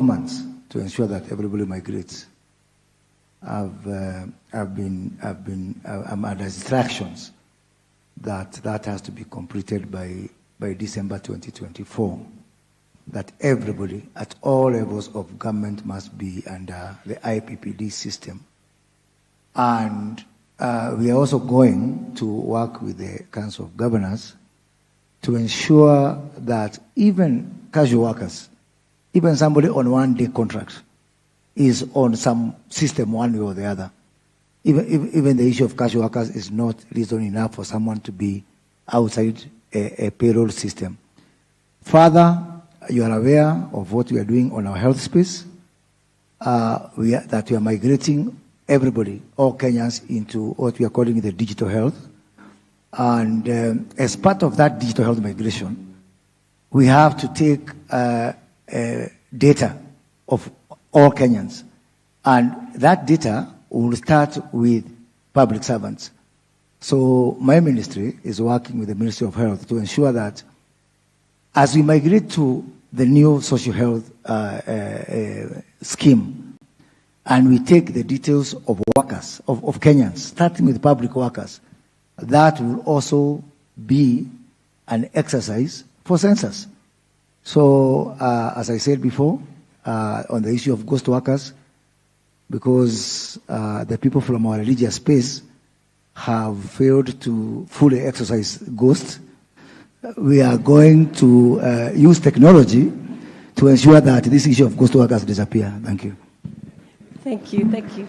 months to ensure that everybody migrates. I'm under instructions that has to be completed by December 2024. That everybody at all levels of government must be under the IPPD system. And we are also going to work with the Council of Governors to ensure that even casual workers, even somebody on one-day contract, is on some system one way or the other. Even the issue of casual workers is not reason enough for someone to be outside a payroll system. Further, you are aware of what we are doing on our health space, that we are migrating everybody, all Kenyans, into what we are calling the digital health. And as part of that digital health migration, we have to take data of all Kenyans. And that data will start with public servants. So my ministry is working with the Ministry of Health to ensure that as we migrate to the new social health scheme, and we take the details of workers, of Kenyans, starting with public workers, that will also be an exercise for census. So, as I said before, on the issue of ghost workers, because the people from our religious space have failed to fully exercise ghosts, we are going to use technology to ensure that this issue of ghost workers disappear. Thank you. Thank you. Thank you.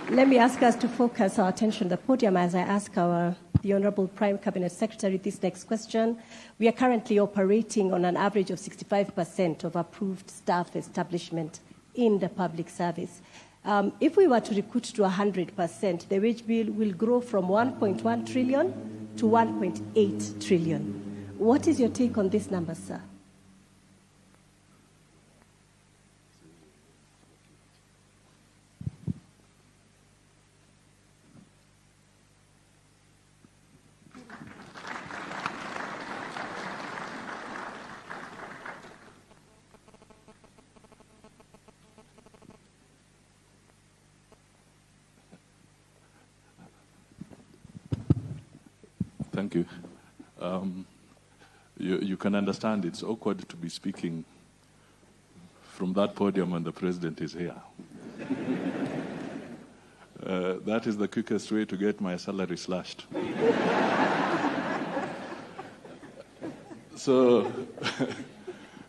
Let me ask us to focus our attention on the podium as I ask the Honorable Prime Cabinet Secretary this next question. We are currently operating on an average of 65% of approved staff establishment in the public service. If we were to recruit to 100%, the wage bill will grow from 1.1 trillion to 1.8 trillion. What is your take on this number, sir? Thank you. You can understand it's awkward to be speaking from that podium when the president is here. That is the quickest way to get my salary slashed. So,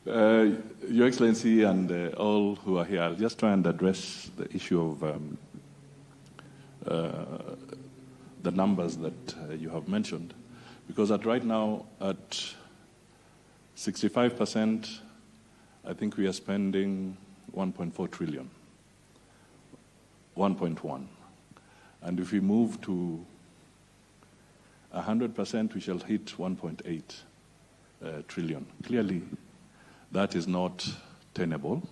Your Excellency and all who are here, I'll just try and address the issue of the numbers that you have mentioned. Because right now, at 65%, I think we are spending 1.4 trillion, 1.1. And if we move to 100%, we shall hit 1.8 trillion. Clearly, that is not tenable.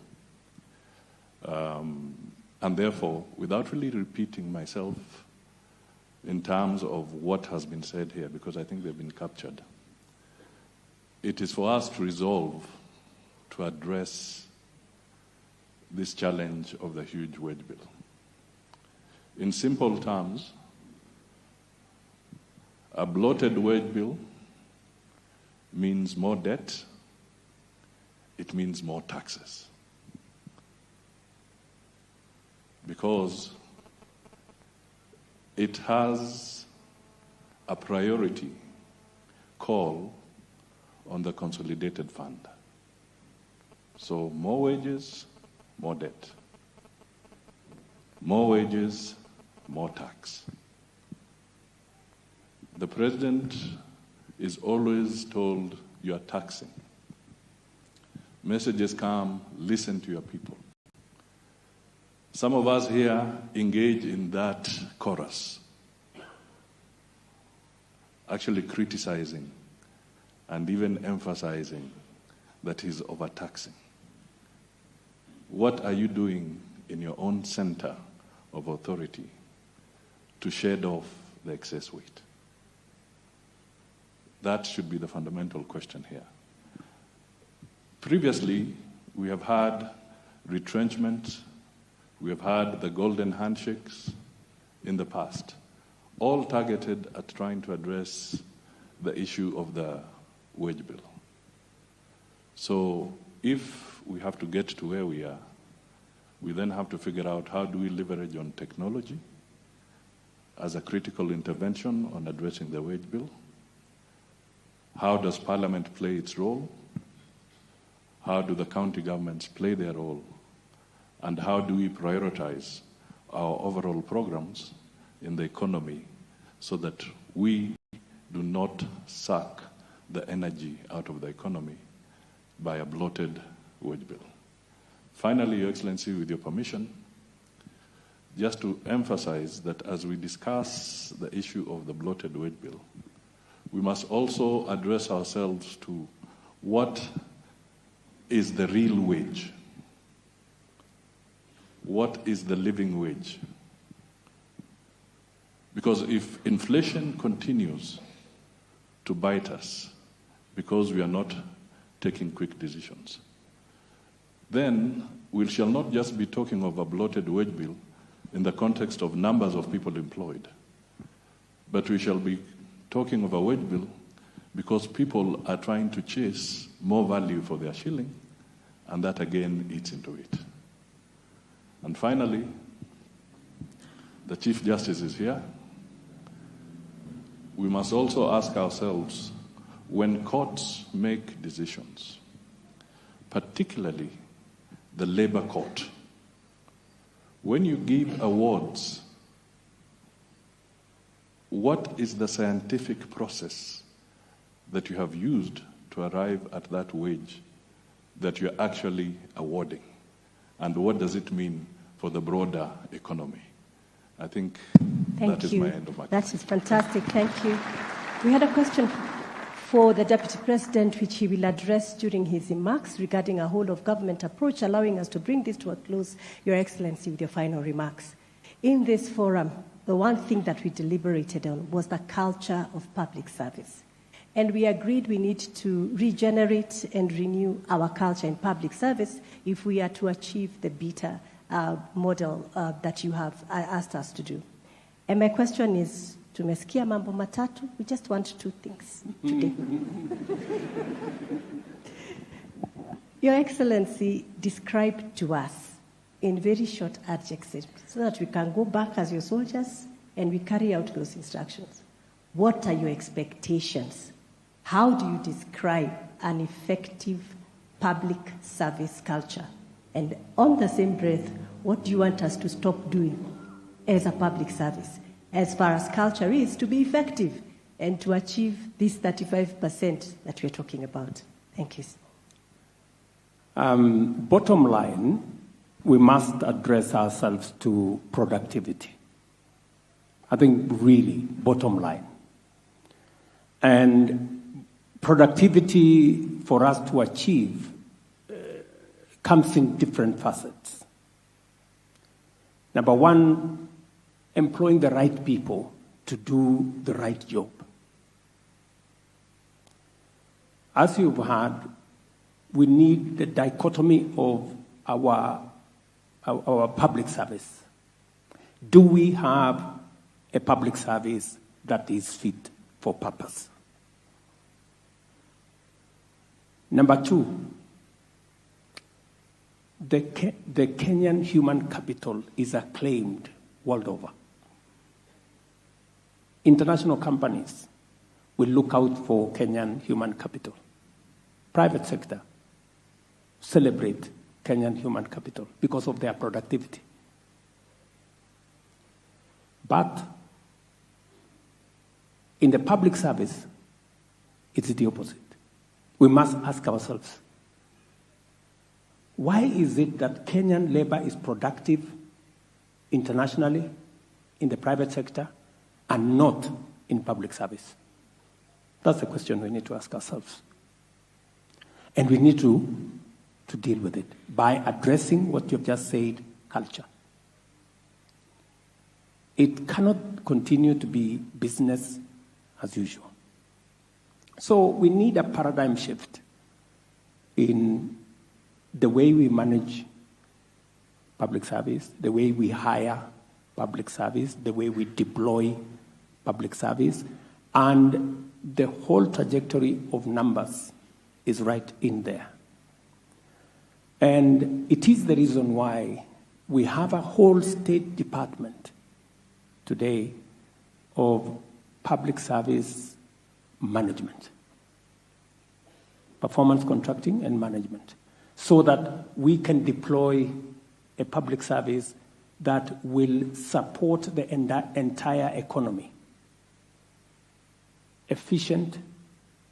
And therefore, without really repeating myself, in terms of what has been said here, because I think they've been captured. It is for us to resolve to address this challenge of the huge wage bill. In simple terms, a bloated wage bill means more debt, it means more taxes. Because it has a priority call on the consolidated fund. So more wages, more debt. More wages, more tax. the president is always told you are taxing. Messages come, listen to your people. Some of us here engage in that chorus, actually criticizing and even emphasizing that he's overtaxing. What are you doing in your own center of authority to shed off the excess weight? That should be the fundamental question here. Previously, we have had retrenchment, we have had the golden handshakes in the past, all targeted at trying to address the issue of the wage bill. So if we have to get to where we are, we then have to figure out how do we leverage on technology as a critical intervention on addressing the wage bill? How does Parliament play its role? How do the county governments play their role? And how do we prioritize our overall programs in the economy so that we do not suck the energy out of the economy by a bloated wage bill? Finally, Your Excellency, with your permission, just to emphasize that as we discuss the issue of the bloated wage bill, we must also address ourselves to what is the real wage? What is the living wage? Because if inflation continues to bite us because we are not taking quick decisions, then we shall not just be talking of a bloated wage bill in the context of numbers of people employed, but we shall be talking of a wage bill because people are trying to chase more value for their shilling, and that again eats into it. And finally, the Chief Justice is here. We must also ask ourselves, when courts make decisions, particularly the labor court, when you give awards, what is the scientific process that you have used to arrive at that wage that you're actually awarding? And what does it mean for the broader economy? I think that is my end of my That is fantastic. Thank you. We had a question for the Deputy President, which he will address during his remarks regarding a whole of government approach, allowing us to bring this to a close, Your Excellency, with your final remarks. In this forum, the one thing that we deliberated on was the culture of public service. And we agreed we need to regenerate and renew our culture in public service if we are to achieve the better model that you have asked us to do. And my question is, tumesikia mambo matatu, we just want two things today. Your Excellency, describe to us in very short adjectives so that we can go back as your soldiers and we carry out those instructions. What are your expectations? How do you describe an effective public service culture? And on the same breath, what do you want us to stop doing as a public service, as far as culture is, to be effective and to achieve this 35% that we're talking about? Thank you. Bottom line, we must address ourselves to productivity. I think really, bottom line. And productivity for us to achieve comes in different facets. Number one, employing the right people to do the right job. As you've heard, we need the dichotomy of our public service. Do we have a public service that is fit for purpose? Number two, the Kenyan human capital is acclaimed world over. International companies will look out for Kenyan human capital. Private sector celebrate Kenyan human capital because of their productivity. But In the public service, it's the opposite. We must ask ourselves, why is it that Kenyan labor is productive internationally in the private sector and not in public service? That's the question we need to ask ourselves. And we need to deal with it by addressing what you've just said, culture. It cannot continue to be business as usual. So we need a paradigm shift in the way we manage public service, the way we hire public service, the way we deploy public service, and the whole trajectory of numbers is right in there. And it is the reason why we have a whole State Department today of public service management, performance contracting and management, so that we can deploy a public service that will support the entire economy. Efficient,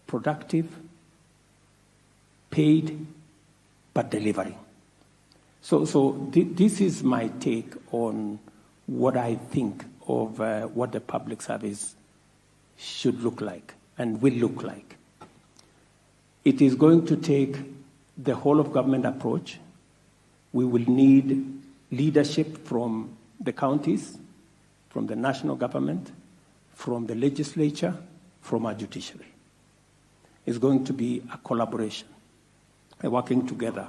productive, paid, but delivering. So this is my take on what I think of what the public service should look like and will look like. It is going to take the whole of government approach. We will need leadership from the counties, from the national government, from the legislature, from our judiciary. It's going to be a collaboration, a working together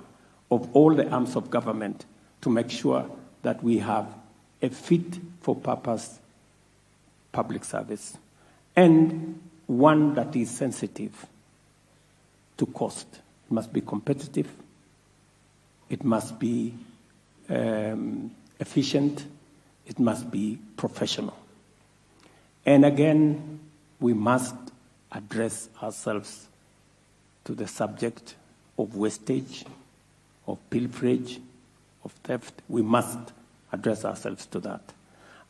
of all the arms of government to make sure that we have a fit-for-purpose public service, and one that is sensitive to cost. It must be competitive. It must be efficient. It must be professional. And again, we must address ourselves to the subject of wastage, of pilferage, of theft. We must address ourselves to that.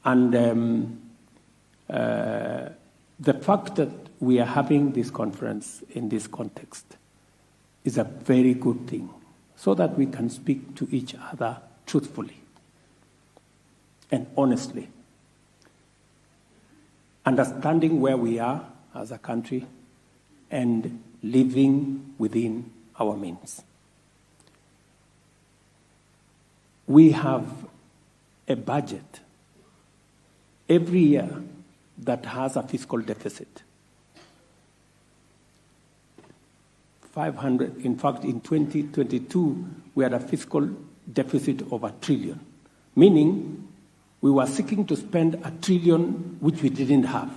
And the fact that we are having this conference in this context is a very good thing, so that we can speak to each other truthfully and honestly, understanding where we are as a country and living within our means. We have a budget every year that has a fiscal deficit. 500, in fact, in 2022, we had a fiscal deficit of $1 trillion, meaning we were seeking to spend $1 trillion which we didn't have.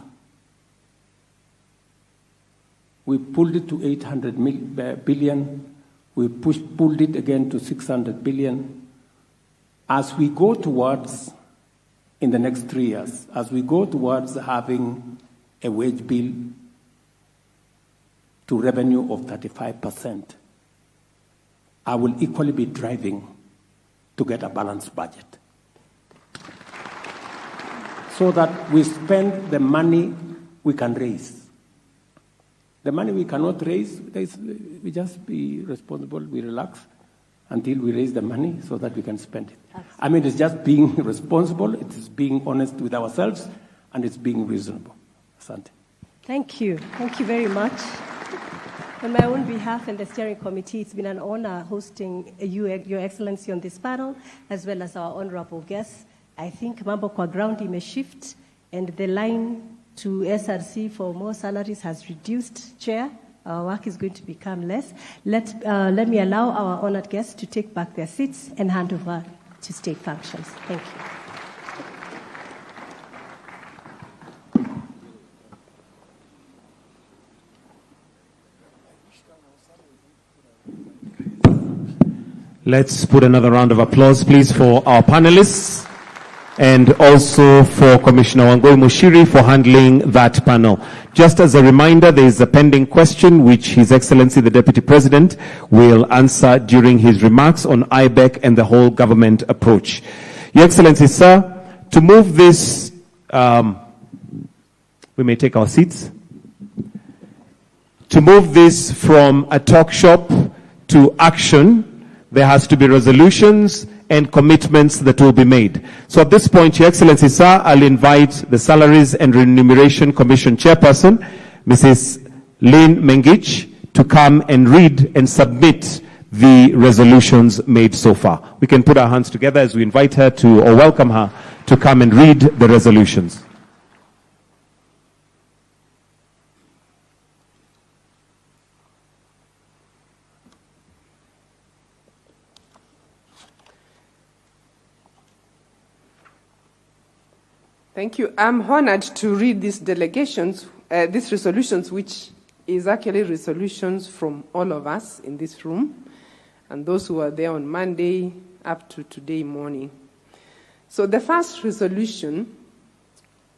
We pulled it to 800 billion. We pulled it again to 600 billion. As we go towards, in the next 3 years, as we go towards having a wage bill to revenue of 35%, I will equally be driving to get a balanced budget, so that we spend the money we can raise. The money we cannot raise, we just be responsible, we relax until we raise the money so that we can spend it. Absolutely. I mean, it's just being responsible, it is being honest with ourselves, and it's being reasonable. Asante. Thank you. Thank you very much. On my own behalf and the steering committee, it's been an honor hosting Your Excellency on this panel, as well as our honorable guests. I think mambo kwa ground shift, and the line to SRC for more salaries has reduced, Chair. Our work is going to become less. Let me allow our honored guests to take back their seats and hand over to state functions. Thank you. Let's put another round of applause, please, for our panelists, and also for Commissioner Wangui Mushiri for handling that panel. Just as a reminder, there is a pending question which His Excellency the Deputy President will answer during his remarks on IBEC and the whole government approach. Your Excellency, sir, to move this We may take our seats. To move this from a talk shop to action, there has to be resolutions and commitments that will be made. So at this point, Your Excellency, sir, I'll invite the Salaries and Remuneration Commission Chairperson, Mrs. Lynn Mengich, to come and read and submit the resolutions made so far. We can put our hands together as we invite her to, or welcome her, to come and read the resolutions. Thank you. I'm honored to read these resolutions, which is actually resolutions from all of us in this room and those who were there on Monday up to today morning. So the first resolution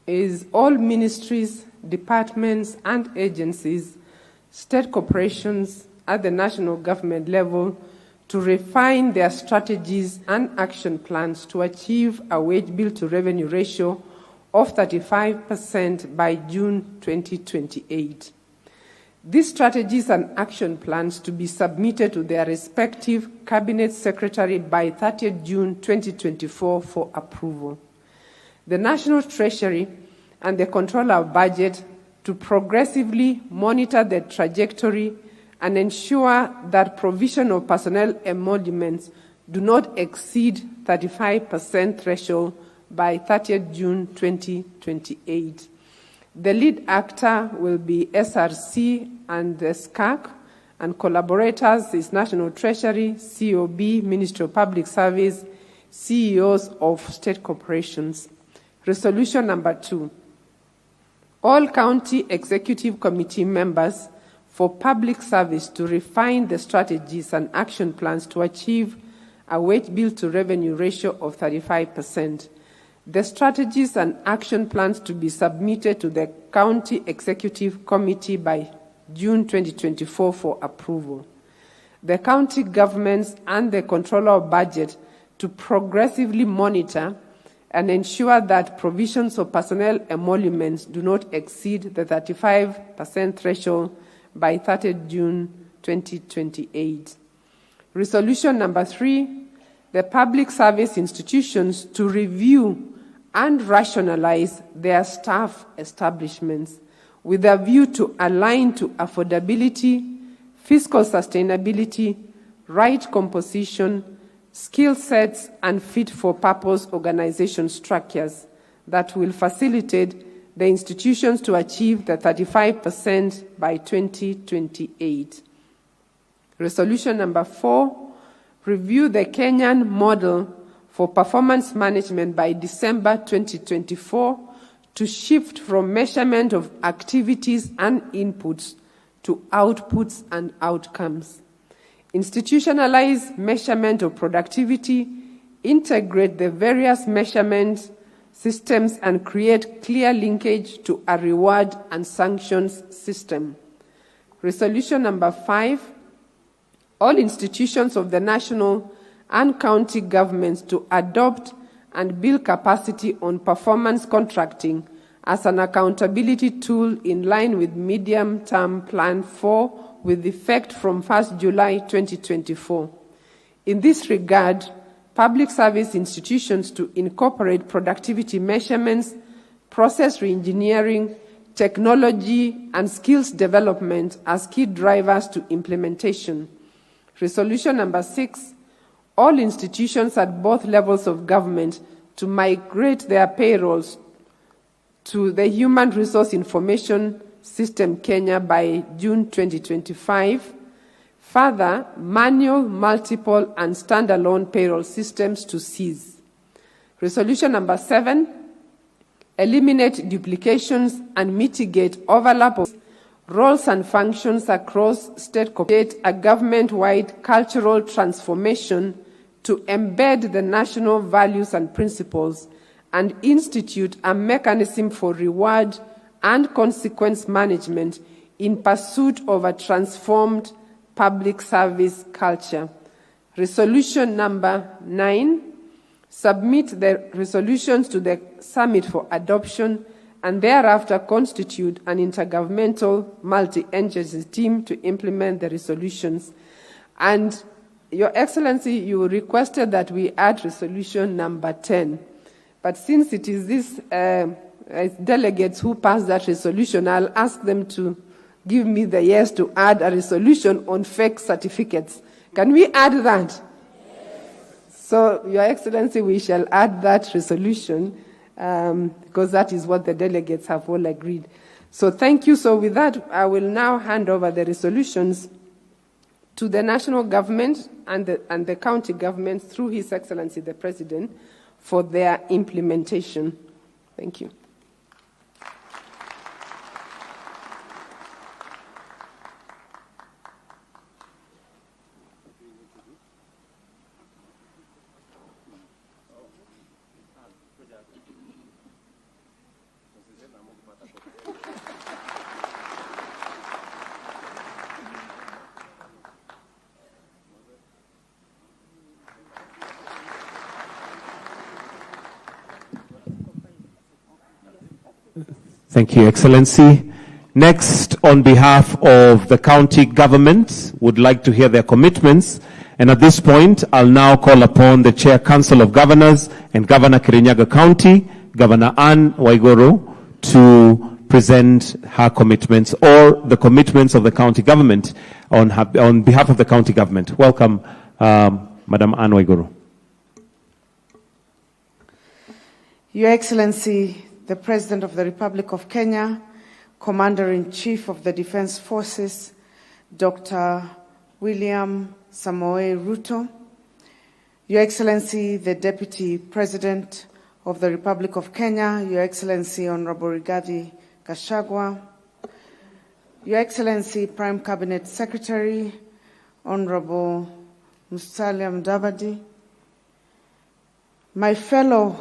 is all ministries, departments, and agencies, state corporations at the national government level to refine their strategies and action plans to achieve a wage bill to revenue ratio of 35% by June 2028. These strategies and action plans to be submitted to their respective cabinet secretary by 30th June 2024 for approval. The National Treasury and the Controller of Budget to progressively monitor the trajectory and ensure that provision of personnel emoluments do not exceed 35% threshold by 30th June 2028. The lead actor will be SRC and the SCAC, and collaborators is National Treasury, COB, Ministry of Public Service, CEOs of state corporations. Resolution number 2. All county executive committee members for public service to refine the strategies and action plans to achieve a wage bill to revenue ratio of 35%. The strategies and action plans to be submitted to the County Executive Committee by June 2024 for approval. The county governments and the Controller of Budget to progressively monitor and ensure that provisions of personnel emoluments do not exceed the 35% threshold by 30th June 2028. Resolution number 3, the public service institutions to review and rationalize their staff establishments with a view to align to affordability, fiscal sustainability, right composition, skill sets, and fit-for-purpose organization structures that will facilitate the institutions to achieve the 35% by 2028. Resolution number 4, review the Kenyan model for performance management by December 2024 to shift from measurement of activities and inputs to outputs and outcomes. Institutionalize measurement of productivity, integrate the various measurement systems, and create clear linkage to a reward and sanctions system. Resolution number 5, all institutions of the national and county governments to adopt and build capacity on performance contracting as an accountability tool in line with medium-term Plan 4 with effect from 1st July 2024. In this regard, public service institutions to incorporate productivity measurements, process reengineering, technology, and skills development as key drivers to implementation. Resolution number 6, all institutions at both levels of government to migrate their payrolls to the Human Resource Information System Kenya by June 2025. Further, manual, multiple, and standalone payroll systems to cease. Resolution number 7, eliminate duplications and mitigate overlap of roles and functions across state corporations, a government-wide cultural transformation to embed the national values and principles and institute a mechanism for reward and consequence management in pursuit of a transformed public service culture. Resolution number 9, submit the resolutions to the Summit for adoption and thereafter constitute an intergovernmental multi-agency team to implement the resolutions. And Your Excellency, you requested that we add resolution number 10. But since it is these delegates who passed that resolution, I'll ask them to give me the yes to add a resolution on fake certificates. Can we add that? Yes. So, Your Excellency, we shall add that resolution because that is what the delegates have all agreed. So thank you. So with that, I will now hand over the resolutions to the national government and the county government through His Excellency the President for their implementation. Thank you. Thank you, Excellency. Next, on behalf of the county government, would like to hear their commitments. And at this point, I'll now call upon the Chair Council of Governors and Governor Kirinyaga County, Governor Anne Waiguru, to present her commitments or the commitments of the county government on behalf of the county government. Welcome, Madam Anne Waiguru. Your Excellency, the President of the Republic of Kenya, Commander-in-Chief of the Defense Forces, Dr. William Samoei Ruto, Your Excellency, the Deputy President of the Republic of Kenya, Your Excellency Honorable Rigathi Gachagua, Your Excellency Prime Cabinet Secretary, Honorable Musalia Mudavadi, my fellow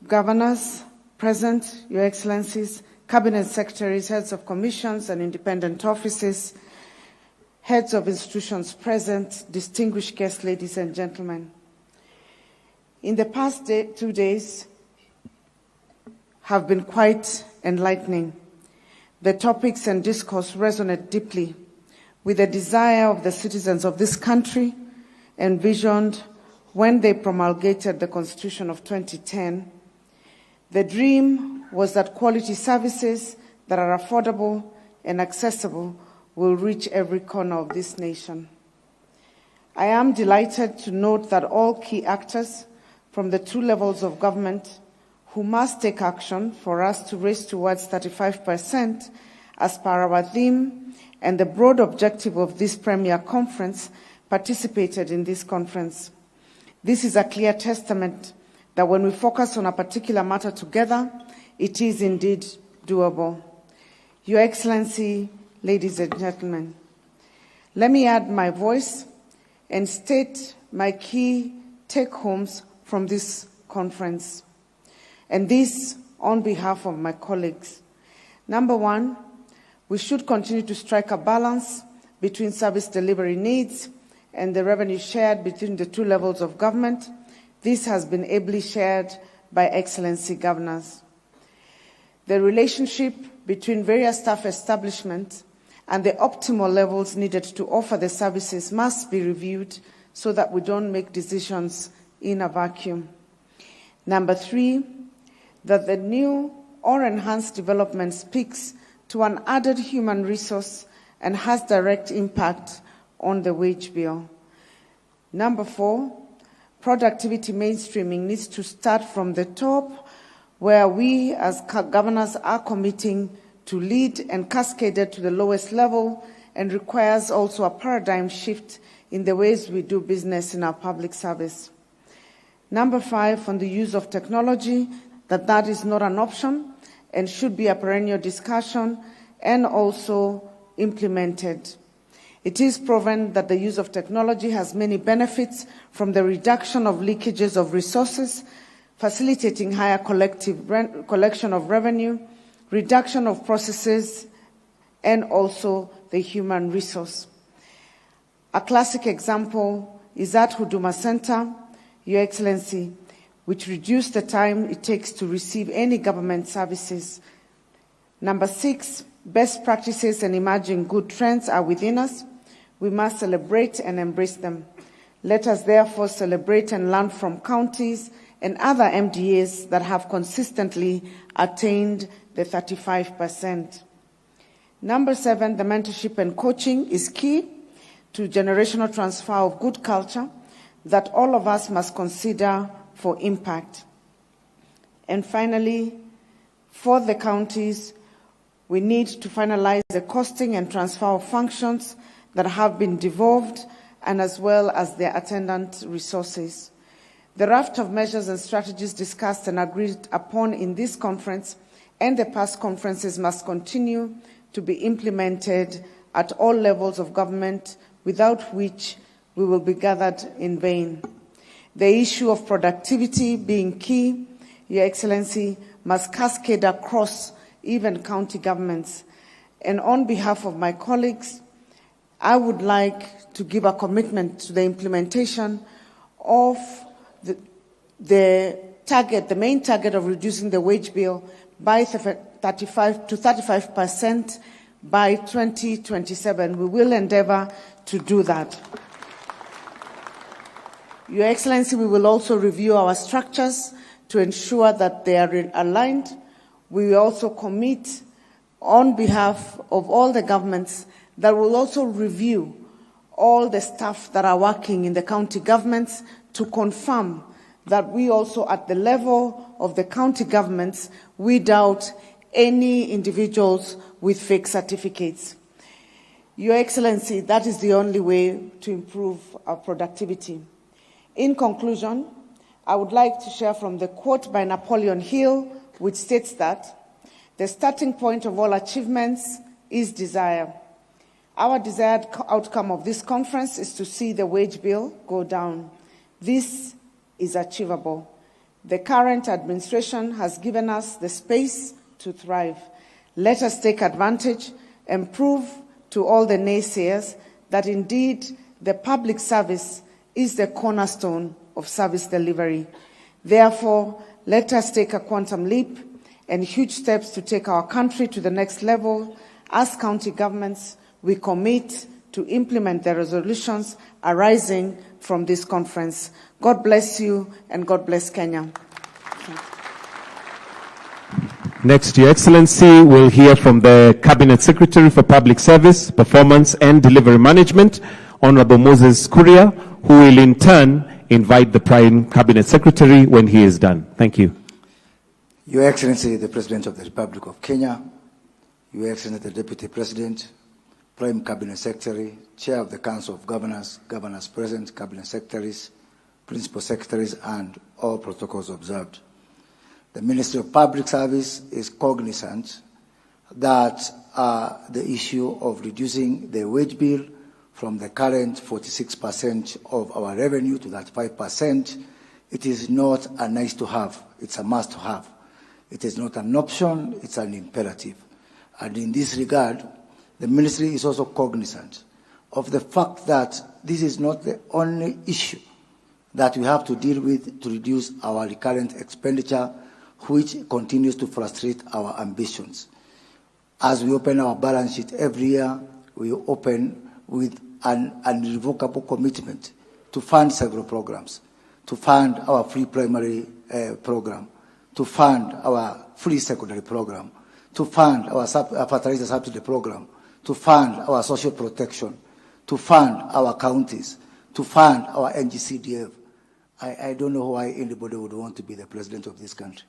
governors present, Your Excellencies, Cabinet Secretaries, heads of commissions and independent offices, heads of institutions present, distinguished guests, ladies and gentlemen. In the past 2 days have been quite enlightening. The topics and discourse resonate deeply with the desire of the citizens of this country envisioned when they promulgated the Constitution of 2010. The dream was that quality services that are affordable and accessible will reach every corner of this nation. I am delighted to note that all key actors from the 2 levels of government who must take action for us to race towards 35% as per our theme and the broad objective of this premier conference participated in this conference. This is a clear testament that when we focus on a particular matter together, it is indeed doable. Your Excellency, ladies and gentlemen, let me add my voice and state my key take-homes from this conference, and this on behalf of my colleagues. Number 1, we should continue to strike a balance between service delivery needs and the revenue shared between the 2 levels of government. This has been ably shared by Excellency Governors. The relationship between various staff establishments and the optimal levels needed to offer the services must be reviewed so that we don't make decisions in a vacuum. Number 3, that the new or enhanced development speaks to an added human resource and has direct impact on the wage bill. Number 4, productivity mainstreaming needs to start from the top, where we as governors are committing to lead and cascade it to the lowest level, and requires also a paradigm shift in the ways we do business in our public service. Number 5, on the use of technology, that is not an option and should be a perennial discussion and also implemented. It is proven that the use of technology has many benefits, from the reduction of leakages of resources, facilitating higher collection of revenue, reduction of processes, and also the human resource. A classic example is at Huduma Center, Your Excellency, which reduced the time it takes to receive any government services Number 6, best practices and emerging good trends are within us. We must celebrate and embrace them. Let us therefore celebrate and learn from counties and other MDAs that have consistently attained the 35%. Number 7, the mentorship and coaching is key to generational transfer of good culture that all of us must consider for impact. And finally, for the counties, we need to finalize the costing and transfer of functions that have been devolved, and as well as their attendant resources. The raft of measures and strategies discussed and agreed upon in this conference and the past conferences must continue to be implemented at all levels of government, without which we will be gathered in vain. The issue of productivity being key, Your Excellency, must cascade across even county governments. And on behalf of my colleagues, I would like to give a commitment to the implementation of the main target of reducing the wage bill by 35% by 2027. We will endeavor to do that. Your Excellency, we will also review our structures to ensure that they are aligned. We will also commit on behalf of all the governments that will also review all the staff that are working in the county governments to confirm that we also, at the level of the county governments, weed out any individuals with fake certificates. Your Excellency, that is the only way to improve our productivity. In conclusion, I would like to share from the quote by Napoleon Hill, which states that the starting point of all achievements is desire. Our desired outcome of this conference is to see the wage bill go down. This is achievable. The current administration has given us the space to thrive. Let us take advantage and prove to all the naysayers that indeed the public service is the cornerstone of service delivery. Therefore, let us take a quantum leap and huge steps to take our country to the next level. As county governments, we commit to implement the resolutions arising from this conference. God bless you and God bless Kenya. Next, Your Excellency, we'll hear from the Cabinet Secretary for Public Service, Performance and Delivery Management, Honorable Moses Kuria, who will in turn invite the Prime Cabinet Secretary when he is done. Thank you. Your Excellency, the President of the Republic of Kenya, Your Excellency, the Deputy President, Prime Cabinet Secretary, Chair of the Council of Governors, Governors Present, Cabinet Secretaries, Principal Secretaries, and all protocols observed. The Ministry of Public Service is cognizant that the issue of reducing the wage bill from the current 46% of our revenue to that 5%, it is not a nice to have, it's a must to have. It is not an option, it's an imperative. And in this regard, the ministry is also cognizant of the fact that this is not the only issue that we have to deal with to reduce our recurrent expenditure, which continues to frustrate our ambitions. As we open our balance sheet every year, we open with an irrevocable commitment to fund several programs, to fund our free primary program, to fund our free secondary program, to fund our fertilizer subsidy program, to fund our social protection, to fund our counties, to fund our NGCDF. I don't know why anybody would want to be the president of this country.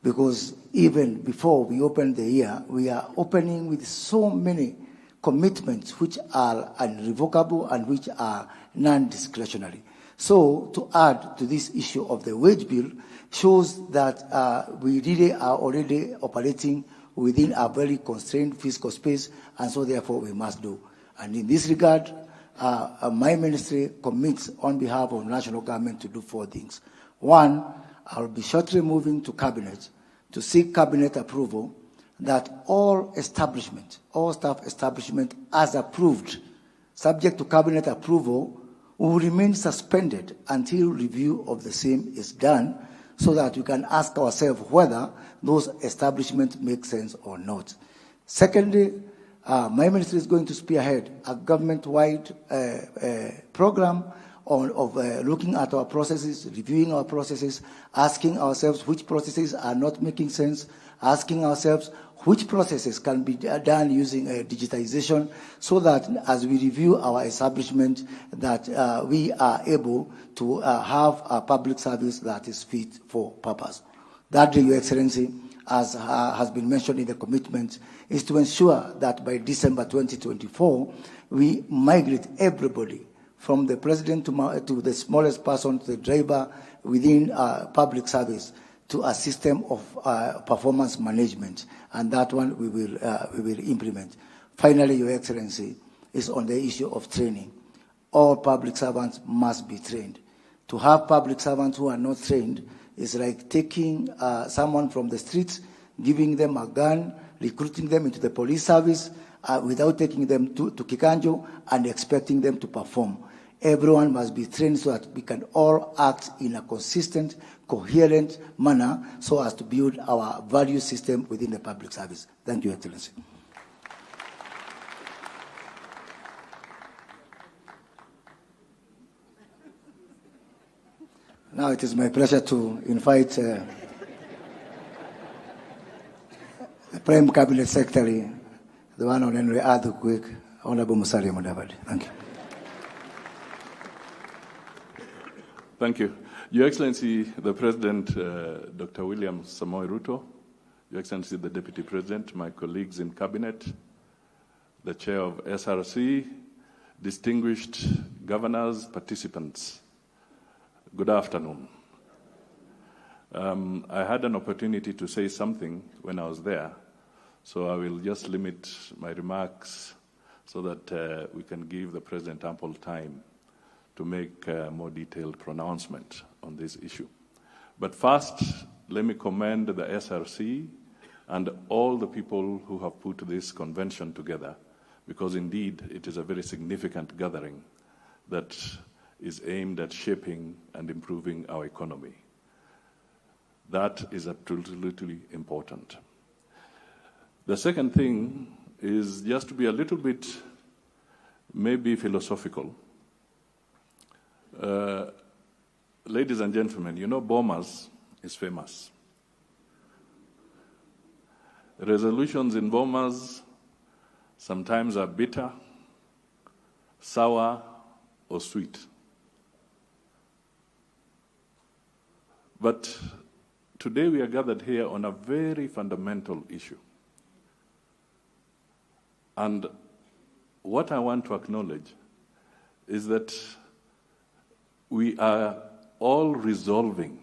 Because even before we open the year, we are opening with so many commitments which are irrevocable and which are non-discretionary. So to add to this issue of the wage bill shows that we really are already operating within a very constrained fiscal space, and so therefore we must do. And in this regard, my ministry commits on behalf of national government to do 4 things. 1, I will be shortly moving to cabinet to seek cabinet approval that all staff establishment as approved, subject to cabinet approval, will remain suspended until review of the same is done, so that we can ask ourselves whether those establishments make sense or not. Secondly, my ministry is going to spearhead a government-wide program of looking at our processes, reviewing our processes, asking ourselves which processes are not making sense, asking ourselves which processes can be done using digitization, so that as we review our establishment, that we are able to have a public service that is fit for purpose. Thirdly, Your Excellency, as has been mentioned in the commitment, is to ensure that by December 2024, we migrate everybody from the president to the smallest person, to the driver within public service, to a system of performance management, and that one we will implement. Finally, Your Excellency, is on the issue of training. All public servants must be trained. To have public servants who are not trained is like taking someone from the streets, giving them a gun, recruiting them into the police service without taking them to Kikanjo and expecting them to perform. Everyone must be trained so that we can all act in a consistent, coherent manner so as to build our value system within the public service. Thank you, Excellency. Now it is my pleasure to invite the Prime Cabinet Secretary, the one on Henry Quick, Honorable Musalia Mudavadi. Thank you. Thank you. Your Excellency, the President, Dr. William Samoei Ruto, Your Excellency, the Deputy President, my colleagues in Cabinet, the Chair of SRC, distinguished governors, participants, good afternoon. I had an opportunity to say something when I was there, so I will just limit my remarks so that we can give the President ample time to make a more detailed pronouncement on this issue. But first, let me commend the SRC and all the people who have put this convention together, because indeed it is a very significant gathering that is aimed at shaping and improving our economy. That is absolutely important. The second thing is just to be a little bit maybe philosophical. Ladies and gentlemen, you know Bomas is famous. Resolutions in Bomas sometimes are bitter, sour, or sweet. But today we are gathered here on a very fundamental issue. And what I want to acknowledge is that we are all resolving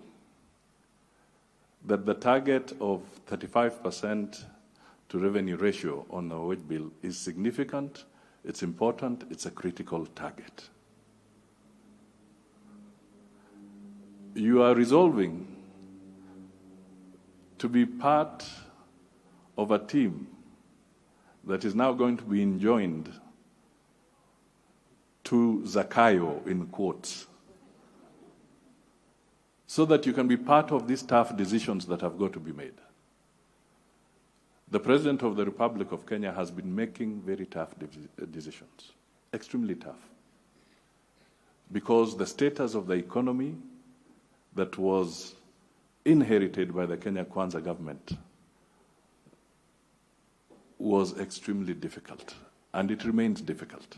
that the target of 35% to revenue ratio on the wage bill is significant, it's important, it's a critical target. You are resolving to be part of a team that is now going to be enjoined to Zakayo, in quotes, so that you can be part of these tough decisions that have got to be made. The President of the Republic of Kenya has been making very tough decisions, extremely tough, because the status of the economy that was inherited by the Kenya Kwanza government was extremely difficult, and it remains difficult.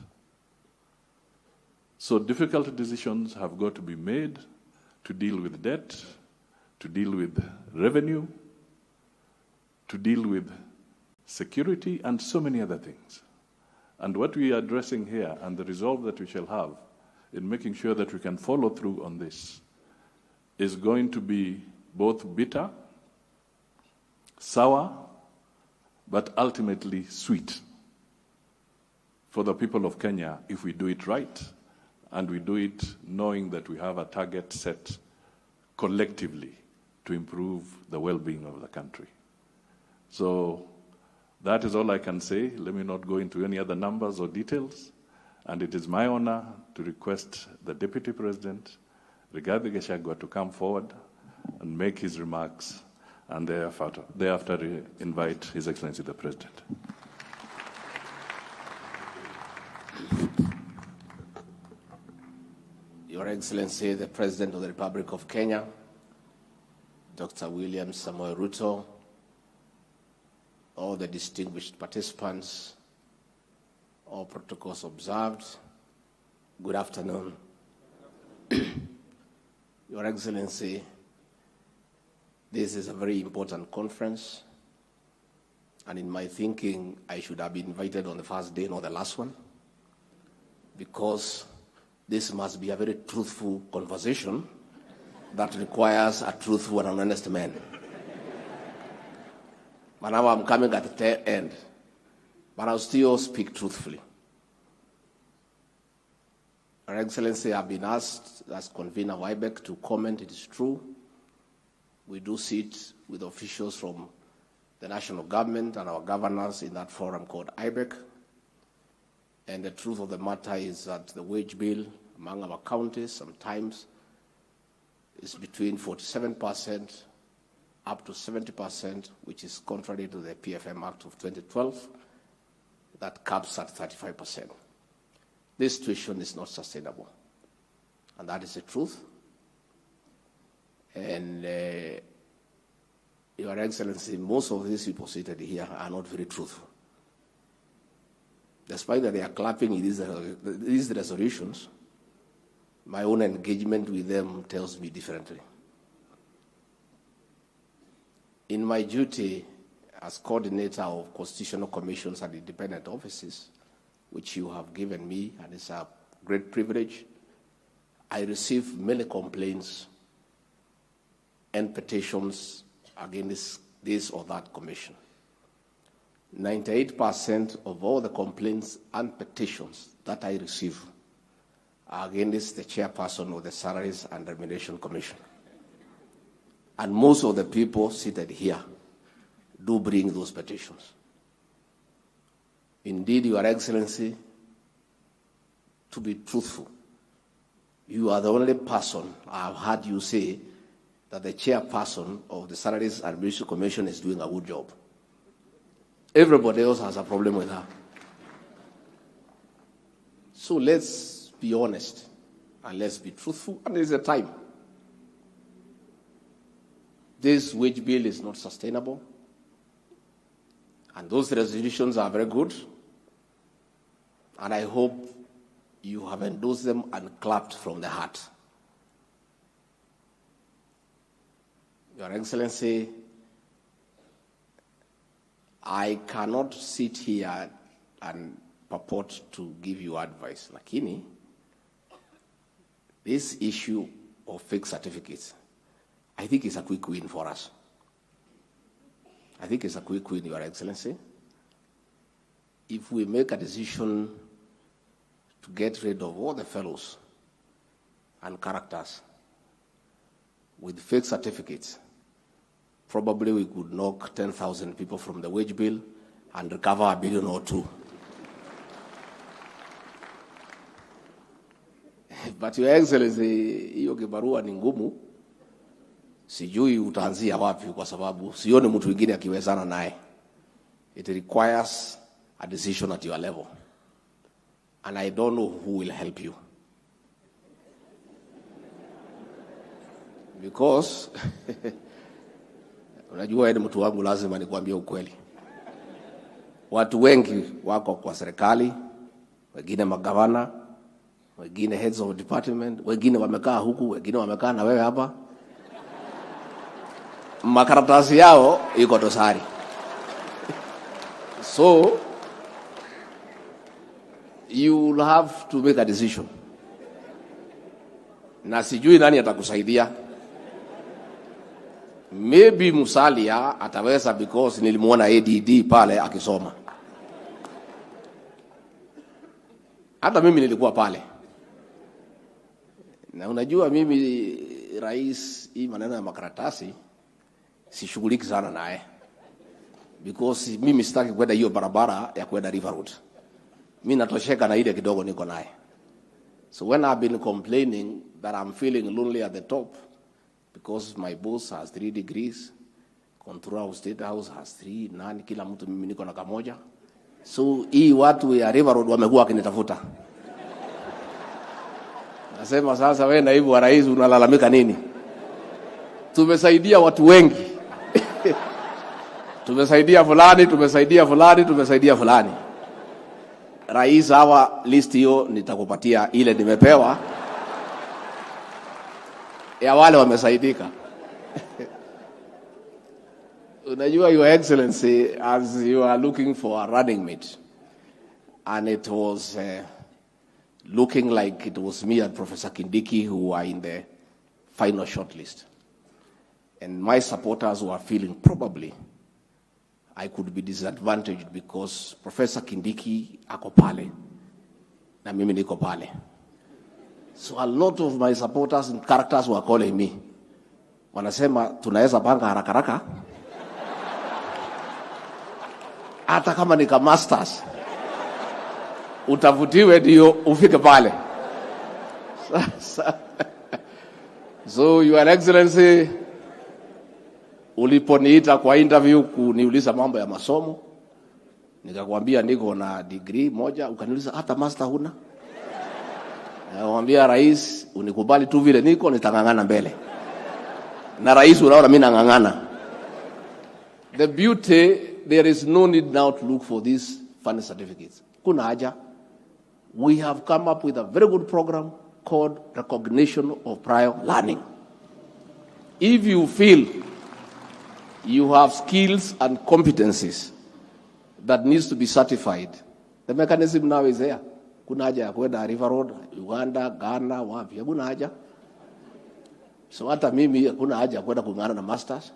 So difficult decisions have got to be made to deal with debt, to deal with revenue, to deal with security, and so many other things. And what we are addressing here, and the resolve that we shall have in making sure that we can follow through on this, is going to be both bitter, sour, but ultimately sweet for the people of Kenya if we do it right, and we do it knowing that we have a target set collectively to improve the well-being of the country. So that is all I can say. Let me not go into any other numbers or details. And it is my honor to request the Deputy President, Rigathi Gachagua, to come forward and make his remarks, and thereafter invite His Excellency the President. Your Excellency, the President of the Republic of Kenya, Dr. William Samoei Ruto, all the distinguished participants, all protocols observed, good afternoon. Your Excellency, this is a very important conference, and in my thinking, I should have been invited on the first day, not the last one, because this must be a very truthful conversation that requires a truthful and an honest man. But now I'm coming at the tail end, but I'll still speak truthfully. Your Excellency, I've been asked as convener of IBEC to comment. It is true. We do sit with officials from the national government and our governors in that forum called IBEC. And the truth of the matter is that the wage bill among our counties sometimes is between 47% up to 70%, which is contrary to the PFM Act of 2012, that caps at 35%. This situation is not sustainable, and that is the truth. And Your Excellency, most of these people seated here are not very truthful. Despite that they are clapping in these resolutions, my own engagement with them tells me differently. In my duty as coordinator of constitutional commissions and independent offices, which you have given me, and it's a great privilege, I receive many complaints and petitions against this or that commission. 98% of all the complaints and petitions that I receive are against the chairperson of the Salaries and Remuneration Commission. And most of the people seated here do bring those petitions. Indeed, Your Excellency, to be truthful, you are the only person I've heard you say that the chairperson of the Salaries and Remuneration Commission is doing a good job. Everybody else has a problem with her. So let's be honest and let's be truthful, and there's a time. This wage bill is not sustainable, and those resolutions are very good, and I hope you have endorsed them and clapped from the heart. Your Excellency, I cannot sit here and purport to give you advice. Lakini, this issue of fake certificates, I think it's a quick win for us. I think it's a quick win, Your Excellency. If we make a decision to get rid of all the fellows and characters with fake certificates, probably we could knock 10,000 people from the wage bill and recover $1 billion or $2 billion. But Your Excellency, hiyo kibarua ni ngumu. Sijui utaanzia wapi kwa sababu sioni mtu mwingine akiwezana naye. It requires a decision at your level. And I don't know who will help you. Because unajua ni mtu wangu, lazima nikwambie ukweli. Watu wengi wako kwa serikali, wengine magavana, wengine heads of department, wengine wamekaa huku, wengine wamekaa na wewe hapa. Makaratasi yao iko dosari. So you will have to make a decision. Na sijui nani atakusaidia. Maybe Musalia ataweza because nilimuona ADD pale akisoma. Hata mimi nilikuwa pale. Na unajua mimi rais, hii maneno ya makaratasi sishughuliki sana naye. Because mimi sitaki kwenda hiyo barabara ya kwenda River Road. Mimi natosheka na ile kidogo niko naye. So when I've been complaining that I'm feeling lonely at the top because my boss has 3 degrees, controller of State House has 3, nani kila mtu mimi niko na kamoja. So hii watu ya River Road wamekuwa wakinitafuta. Nasema sasa wewe naibu wa rais unalalamika nini? Tumesaidia watu wengi. Tumesaidia fulani. Rais, hawa list hiyo nitakupatia ile nimepewa ya wale wamesaidika. Unajua, Your Excellency, as you are looking for a running mate, and it was looking like it was me and Professor Kindiki who were in the final shortlist. And my supporters were feeling probably I could be disadvantaged because Professor Kindiki ako pale na mimi niko pale. So a lot of my supporters and characters were calling me. Wanasema tunaweza panga haraka haraka. Hata kama nika masters. Utavutiwe ndio ufike pale. So Your Excellency, uliponiita kwa interview kuniuliza mambo ya masomo, nikakwambia niko na degree moja, ukaniuliza hata master huna? Nakwambia rais, unikubali tu vile niko, nitangangana mbele. Na rais unaona mimi nangangana. The beauty, there is no need now to look for these funny certificates. Kuna haja. We have come up with a very good program called Recognition of Prior Learning. If you feel you have skills and competencies that needs to be certified, the mechanism now is there. Kuna haja ya kwenda River Road, Uganda, Ghana, wapi, kuna haja. So hata mimi kuna haja ya kwenda kungana na masters.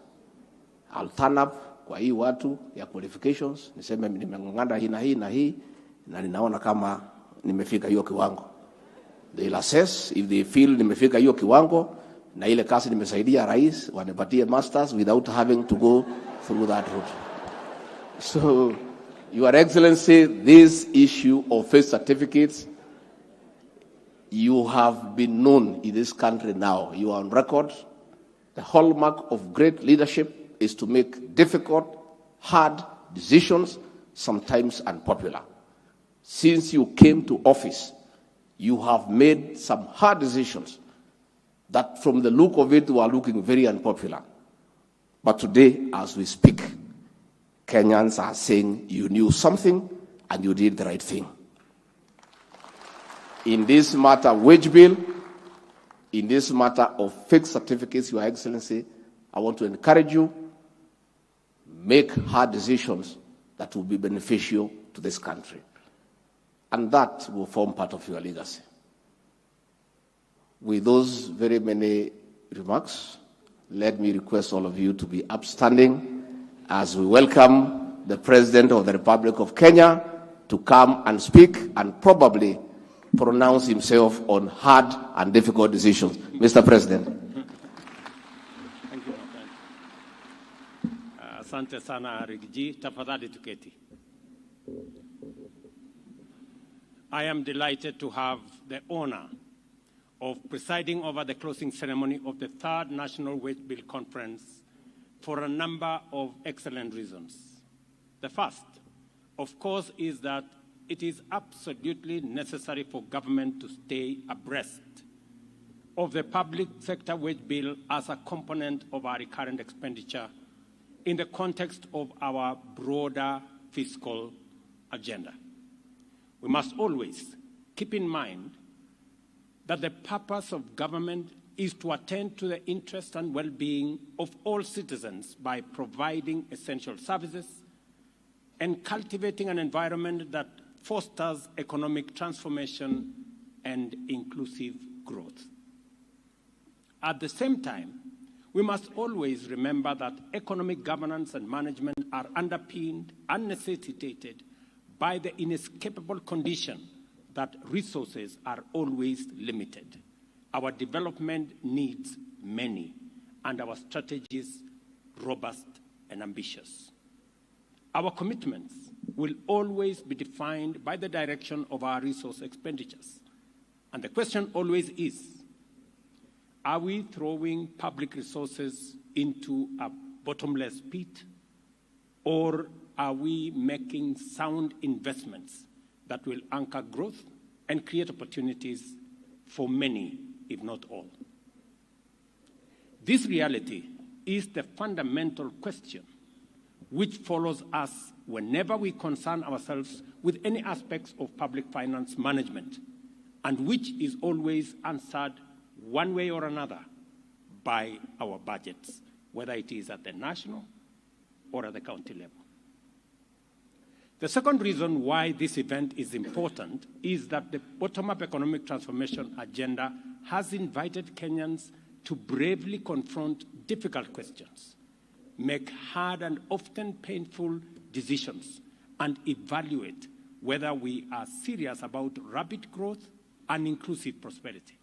I'll turn up kwa hii watu ya qualifications, niseme nimengangana hii na ninaona kama nimefika hiyo kiwango. They'll assess if they feel nimefika hiyo kiwango na ile kasi nimesaidia rais, wanipatie masters without having to go through that route. So, Your Excellency, this issue of faith certificates, you have been known in this country now. You are on record. The hallmark of great leadership is to make difficult, hard decisions, sometimes unpopular. Since you came to office, you have made some hard decisions that from the look of it were looking very unpopular. But today, as we speak, Kenyans are saying you knew something and you did the right thing. In this matter, wage bill, in this matter of fake certificates, Your Excellency, I want to encourage you, make hard decisions that will be beneficial to this country. And that will form part of your legacy. With those very many remarks, let me request all of you to be upstanding as we welcome the President of the Republic of Kenya to come and speak and probably pronounce himself on hard and difficult decisions. Mr. President. Thank you. Asante sana Rigiji, tafadhali tuketi. I am delighted to have the honor of presiding over the closing ceremony of the 3rd National Wage Bill Conference for a number of excellent reasons. The first, of course, is that it is absolutely necessary for government to stay abreast of the public sector wage bill as a component of our recurrent expenditure in the context of our broader fiscal agenda. We must always keep in mind that the purpose of government is to attend to the interests and well-being of all citizens by providing essential services and cultivating an environment that fosters economic transformation and inclusive growth. At the same time, we must always remember that economic governance and management are underpinned and necessitated by the inescapable condition that resources are always limited. Our development needs many, and our strategies robust and ambitious. Our commitments will always be defined by the direction of our resource expenditures. And the question always is, Are we throwing public resources into a bottomless pit, or are we making sound investments that will anchor growth and create opportunities for many, if not all? This reality is the fundamental question which follows us whenever we concern ourselves with any aspects of public finance management, and which is always answered one way or another by our budgets, whether it is at the national or at the county level. The second reason why this event is important is that the bottom-up economic transformation agenda has invited Kenyans to bravely confront difficult questions, make hard and often painful decisions, and evaluate whether we are serious about rapid growth and inclusive prosperity.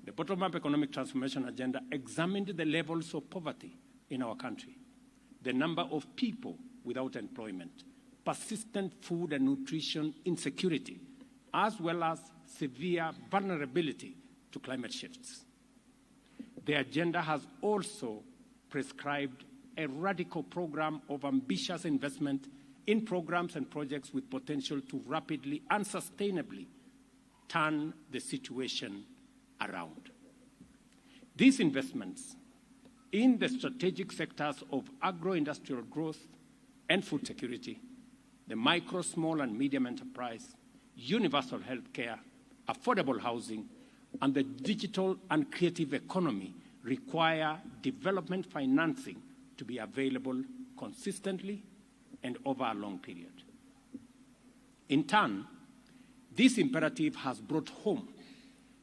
The bottom-up economic transformation agenda examined the levels of poverty in our country, the number of people without employment, persistent food and nutrition insecurity, as well as severe vulnerability to climate shifts. The agenda has also prescribed a radical program of ambitious investment in programs and projects with potential to rapidly and sustainably turn the situation around. These investments in the strategic sectors of agro-industrial growth and food security, the micro, small, and medium enterprise, universal health care, affordable housing, and the digital and creative economy require development financing to be available consistently and over a long period. In turn, this imperative has brought home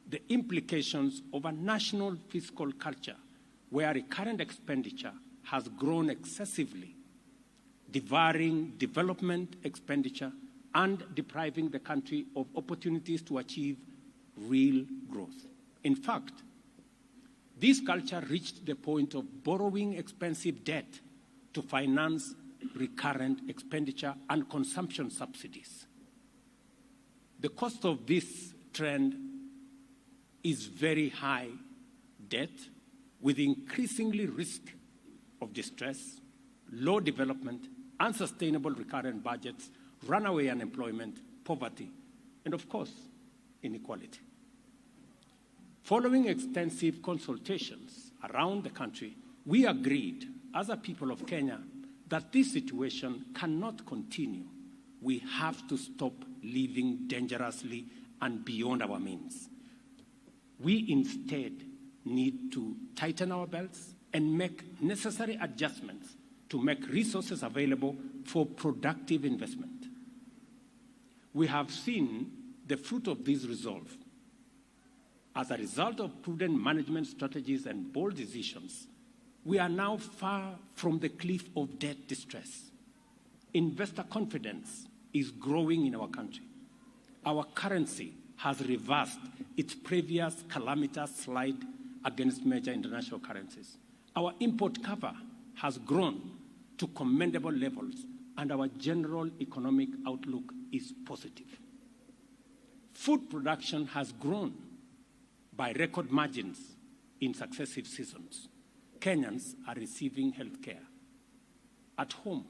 the implications of a national fiscal culture where recurrent expenditure has grown excessively, devouring development expenditure and depriving the country of opportunities to achieve real growth. In fact, this culture reached the point of borrowing expensive debt to finance recurrent expenditure and consumption subsidies. The cost of this trend is very high debt with increasingly risk of distress, low development, unsustainable recurrent budgets, runaway unemployment, poverty, and of course, inequality. Following extensive consultations around the country, we agreed as a people of Kenya that this situation cannot continue. We have to stop living dangerously and beyond our means. We instead need to tighten our belts and make necessary adjustments to make resources available for productive investment. We have seen the fruit of this resolve. As a result of prudent management strategies and bold decisions, we are now far from the cliff of debt distress. Investor confidence is growing in our country. Our currency has reversed its previous calamitous slide against major international currencies. Our import cover has grown to commendable levels, and our general economic outlook is positive. Food production has grown by record margins in successive seasons. Kenyans are receiving health care at home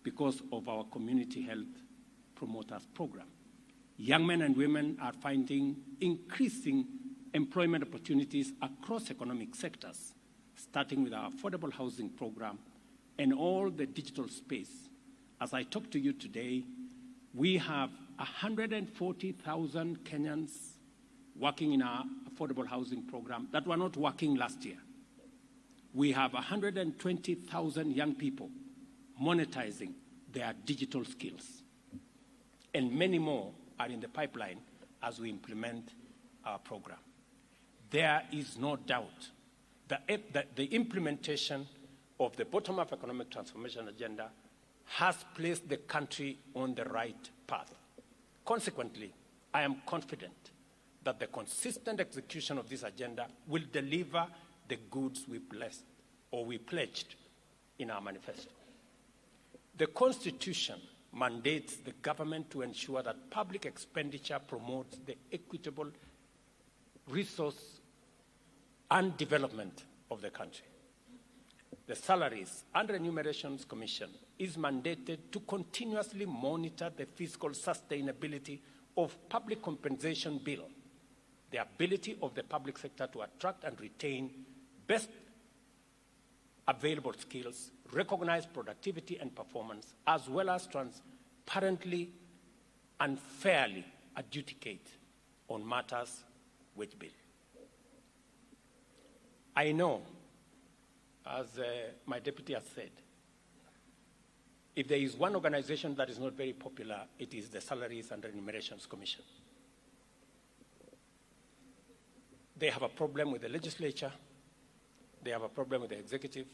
because of our community health promoters program. Young men and women are finding increasing employment opportunities across economic sectors, starting with our affordable housing program and all the digital space. As I talk to you today, we have 140,000 Kenyans working in our affordable housing program that were not working last year. We have 120,000 young people monetizing their digital skills. And many more are in the pipeline as we implement our program. There is no doubt that the implementation of the bottom-up economic transformation agenda has placed the country on the right path. Consequently, I am confident that the consistent execution of this agenda will deliver the goods we pledged in our manifesto. The Constitution mandates the government to ensure that public expenditure promotes the equitable resource and development of the country. The Salaries and Remunerations Commission is mandated to continuously monitor the fiscal sustainability of public compensation bill, the ability of the public sector to attract and retain best available skills, recognize productivity and performance, as well as transparently and fairly adjudicate on matters wage bill. I know, as my deputy has said, if there is one organization that is not very popular, it is the Salaries and Remunerations Commission. They have a problem with the legislature. They have a problem with the executive.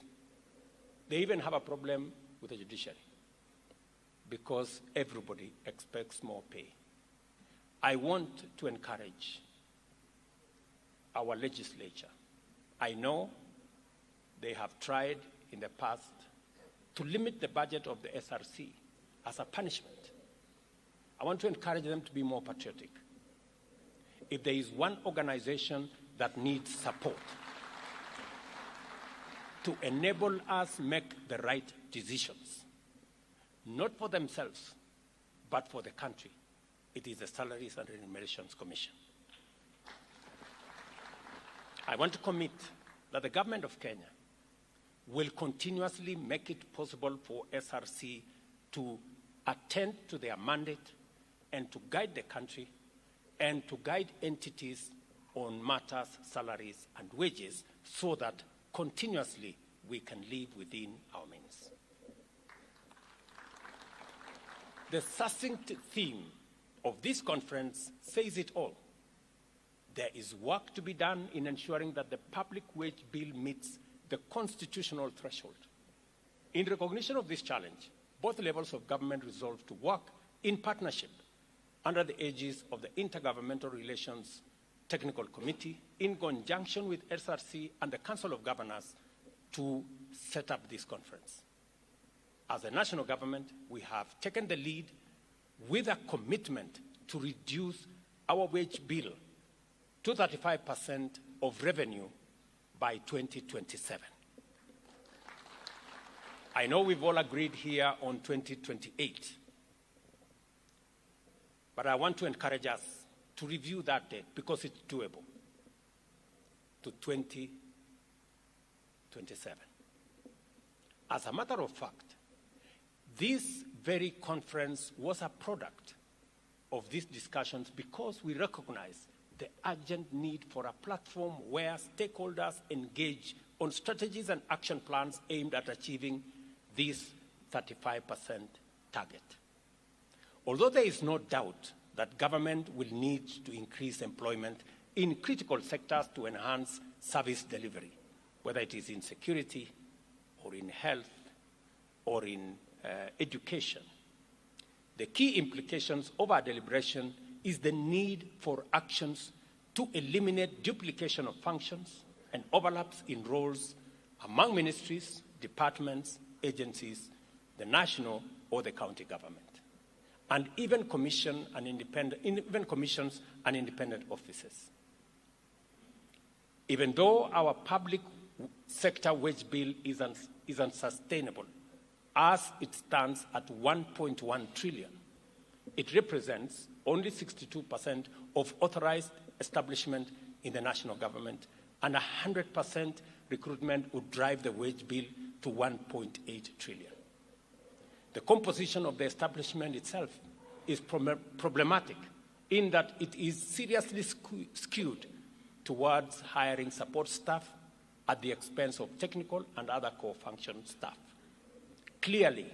They even have a problem with the judiciary because everybody expects more pay. I want to encourage our legislature. I know they have tried in the past to limit the budget of the SRC as a punishment. I want to encourage them to be more patriotic. If there is one organization that needs support to enable us make the right decisions, not for themselves, but for the country, it is the Salaries and Remunerations Commission. I want to commit that the government of Kenya will continuously make it possible for SRC to attend to their mandate and to guide the country and to guide entities on matters, salaries, and wages so that continuously we can live within our means. The succinct theme of this conference says it all. There is work to be done in ensuring that the public wage bill meets the constitutional threshold. In recognition of this challenge, both levels of government resolved to work in partnership under the aegis of the Intergovernmental Relations Technical Committee in conjunction with SRC and the Council of Governors to set up this conference. As a national government, we have taken the lead with a commitment to reduce our wage bill to 35% of revenue by 2027. I know we've all agreed here on 2028, but I want to encourage us to review that date because it's doable to 2027. As a matter of fact, this very conference was a product of these discussions because we recognize the urgent need for a platform where stakeholders engage on strategies and action plans aimed at achieving this 35% target. Although there is no doubt that government will need to increase employment in critical sectors to enhance service delivery, whether it is in security or in health or in education, the key implications of our deliberation is the need for actions to eliminate duplication of functions and overlaps in roles among ministries, departments, agencies, the national or the county government, and even commissions and independent offices. Even though our public sector wage bill is unsustainable, as it stands at 1.1 trillion, it represents only 62% of authorized establishment in the national government, and 100% recruitment would drive the wage bill to 1.8 trillion. The composition of the establishment itself is problematic in that it is seriously skewed towards hiring support staff at the expense of technical and other core function staff. Clearly,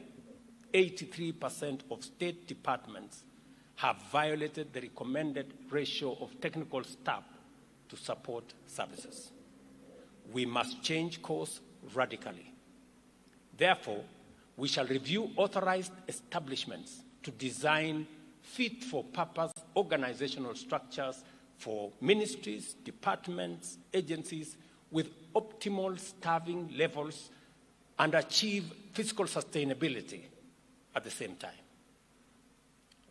83% of state departments have violated the recommended ratio of technical staff to support services. We must change course radically. Therefore, we shall review authorized establishments to design fit-for-purpose organizational structures for ministries, departments, agencies with optimal staffing levels and achieve fiscal sustainability at the same time.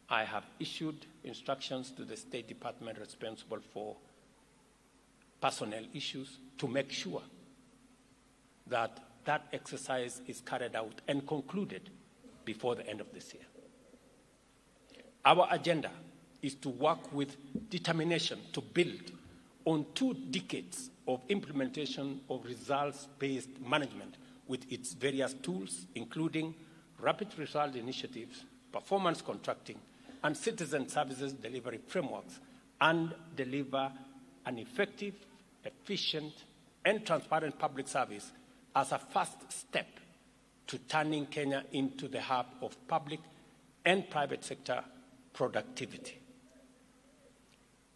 I have issued instructions to the State Department responsible for personnel issues to make sure that that exercise is carried out and concluded before the end of this year. Our agenda is to work with determination to build on 2 decades of implementation of results-based management with its various tools, including rapid result initiatives, performance contracting, and citizen services delivery frameworks, and deliver an effective, efficient, and transparent public service as a first step to turning Kenya into the hub of public and private sector productivity.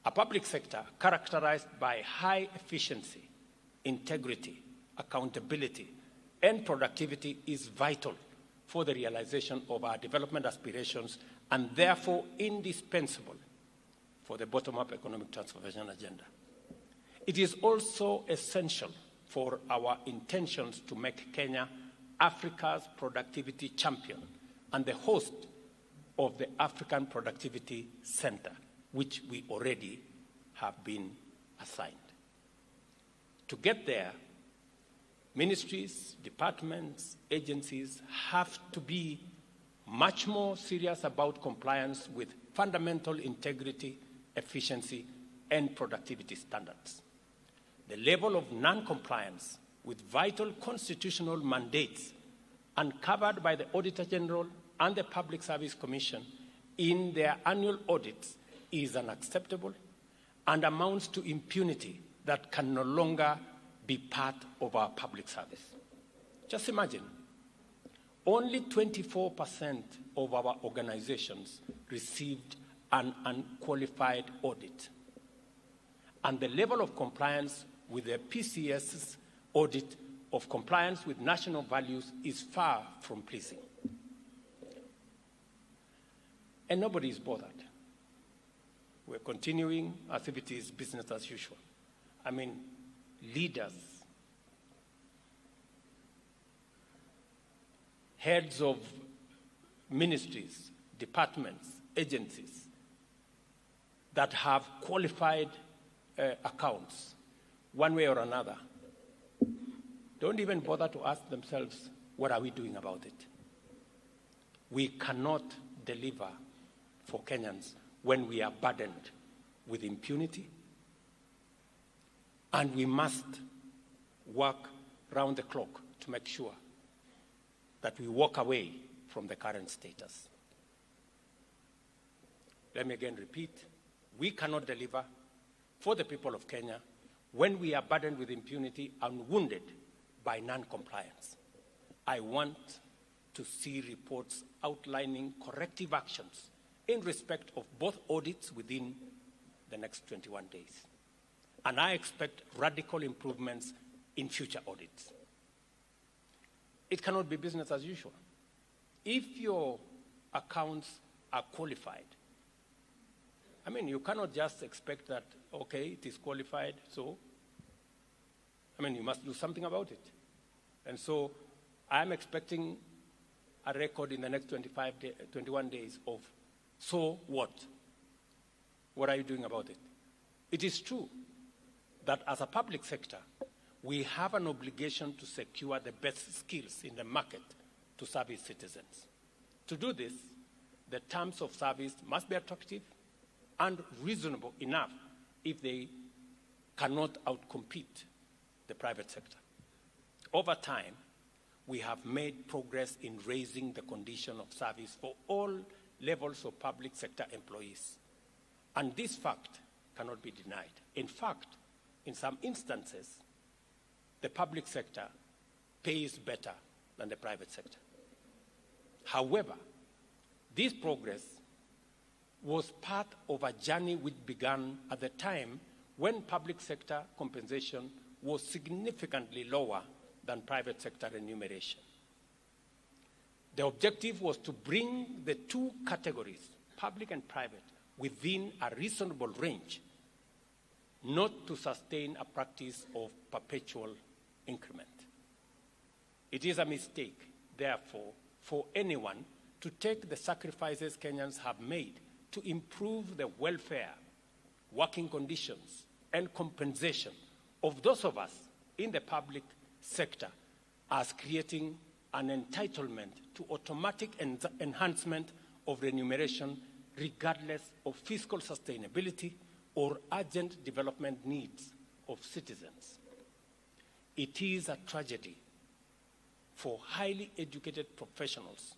A public sector characterized by high efficiency, integrity, accountability, and productivity is vital for the realization of our development aspirations and therefore indispensable for the bottom-up economic transformation agenda. It is also essential for our intentions to make Kenya Africa's productivity champion and the host of the African Productivity Center, which we already have been assigned. To get there, ministries, departments, agencies have to be much more serious about compliance with fundamental integrity, efficiency, and productivity standards. The level of non-compliance with vital constitutional mandates uncovered by the Auditor General and the Public Service Commission in their annual audits is unacceptable and amounts to impunity that can no longer be part of our public service. Just imagine, only 24% of our organizations received an unqualified audit. And the level of compliance with the PCS's audit of compliance with national values is far from pleasing. And nobody is bothered. We're continuing as if it is business as usual. I mean, leaders, heads of ministries, departments, agencies that have qualified accounts, one way or another, don't even bother to ask themselves, what are we doing about it? We cannot deliver for Kenyans when we are burdened with impunity, and we must work round the clock to make sure that we walk away from the current status. Let me again repeat, we cannot deliver for the people of Kenya when we are burdened with impunity and wounded by non-compliance. I want to see reports outlining corrective actions in respect of both audits within the next 21 days. And I expect radical improvements in future audits. It cannot be business as usual. If your accounts are qualified, I mean, you cannot just expect that, okay, it is qualified, so, I mean, you must do something about it. And so I'm expecting a record in the next 21 days of, so what? What are you doing about it? It is true that as a public sector, we have an obligation to secure the best skills in the market to serve its citizens. To do this, the terms of service must be attractive and reasonable enough if they cannot outcompete the private sector. Over time, we have made progress in raising the condition of service for all levels of public sector employees. And this fact cannot be denied. In fact, in some instances, the public sector pays better than the private sector. However, this progress was part of a journey which began at the time when public sector compensation was significantly lower than private sector remuneration. The objective was to bring the two categories, public and private, within a reasonable range, not to sustain a practice of perpetual increment. It is a mistake, therefore, for anyone to take the sacrifices Kenyans have made to improve the welfare, working conditions, and compensation of those of us in the public sector as creating an entitlement to automatic enhancement of remuneration regardless of fiscal sustainability or urgent development needs of citizens. It is a tragedy for highly educated professionals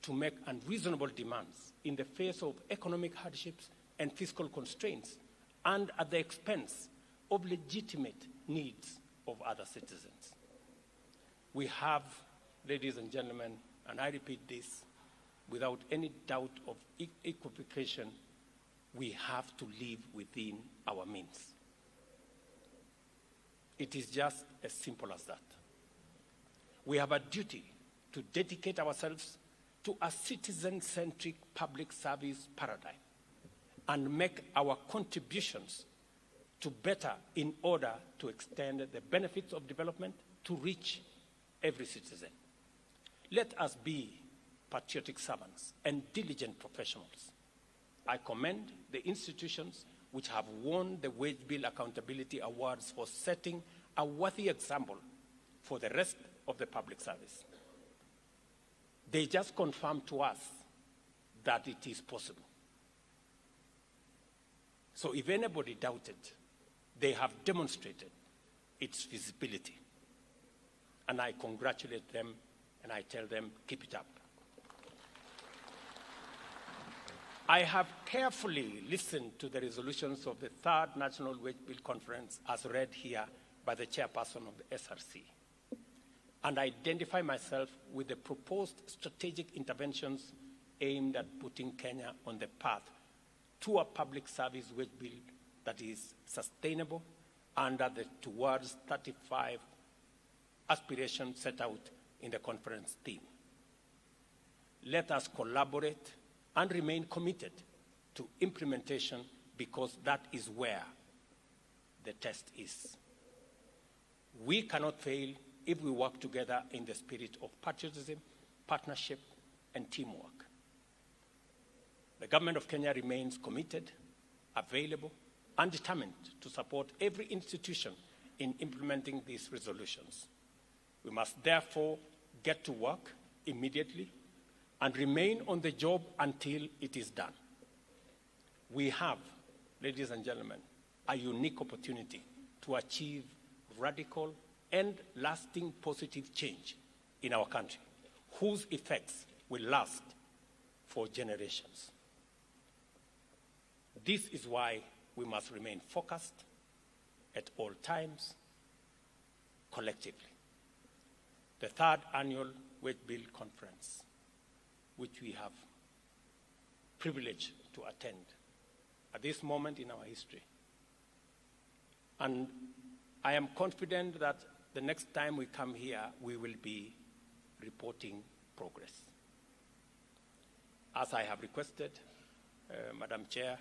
to make unreasonable demands in the face of economic hardships and fiscal constraints and at the expense of legitimate needs of other citizens. We have, ladies and gentlemen, and I repeat this, without any doubt of equivocation, we have to live within our means. It is just as simple as that. We have a duty to dedicate ourselves to a citizen-centric public service paradigm and make our contributions to better in order to extend the benefits of development to reach every citizen. Let us be patriotic servants and diligent professionals. I commend the institutions which have won the Wage Bill Accountability Awards for setting a worthy example for the rest of the public service. They just confirm to us that it is possible. So if anybody doubted, they have demonstrated its feasibility. And I congratulate them and I tell them, keep it up. I have carefully listened to the resolutions of the Third National Wage Bill Conference as read here by the chairperson of the SRC, and identify myself with the proposed strategic interventions aimed at putting Kenya on the path to a public service wage bill that is sustainable under the Towards 35 aspiration set out in the conference theme. Let us collaborate and remain committed to implementation because that is where the test is. We cannot fail if we work together in the spirit of patriotism, partnership, and teamwork. The government of Kenya remains committed, available, and determined to support every institution in implementing these resolutions. We must therefore get to work immediately and remain on the job until it is done. We have, ladies and gentlemen, a unique opportunity to achieve radical and lasting positive change in our country, whose effects will last for generations. This is why we must remain focused at all times, collectively. The third annual Wage Bill Conference, which we have privileged to attend at this moment in our history. And I am confident that the next time we come here, we will be reporting progress. As I have requested, Madam Chair,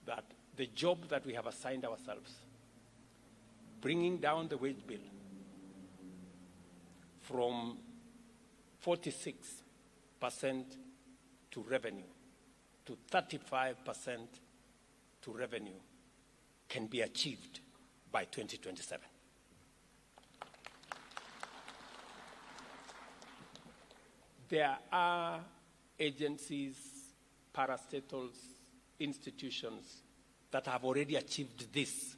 that the job that we have assigned ourselves, bringing down the wage bill from 46% to revenue to 35% to revenue, can be achieved by 2027. There are agencies, parastatals, institutions that have already achieved this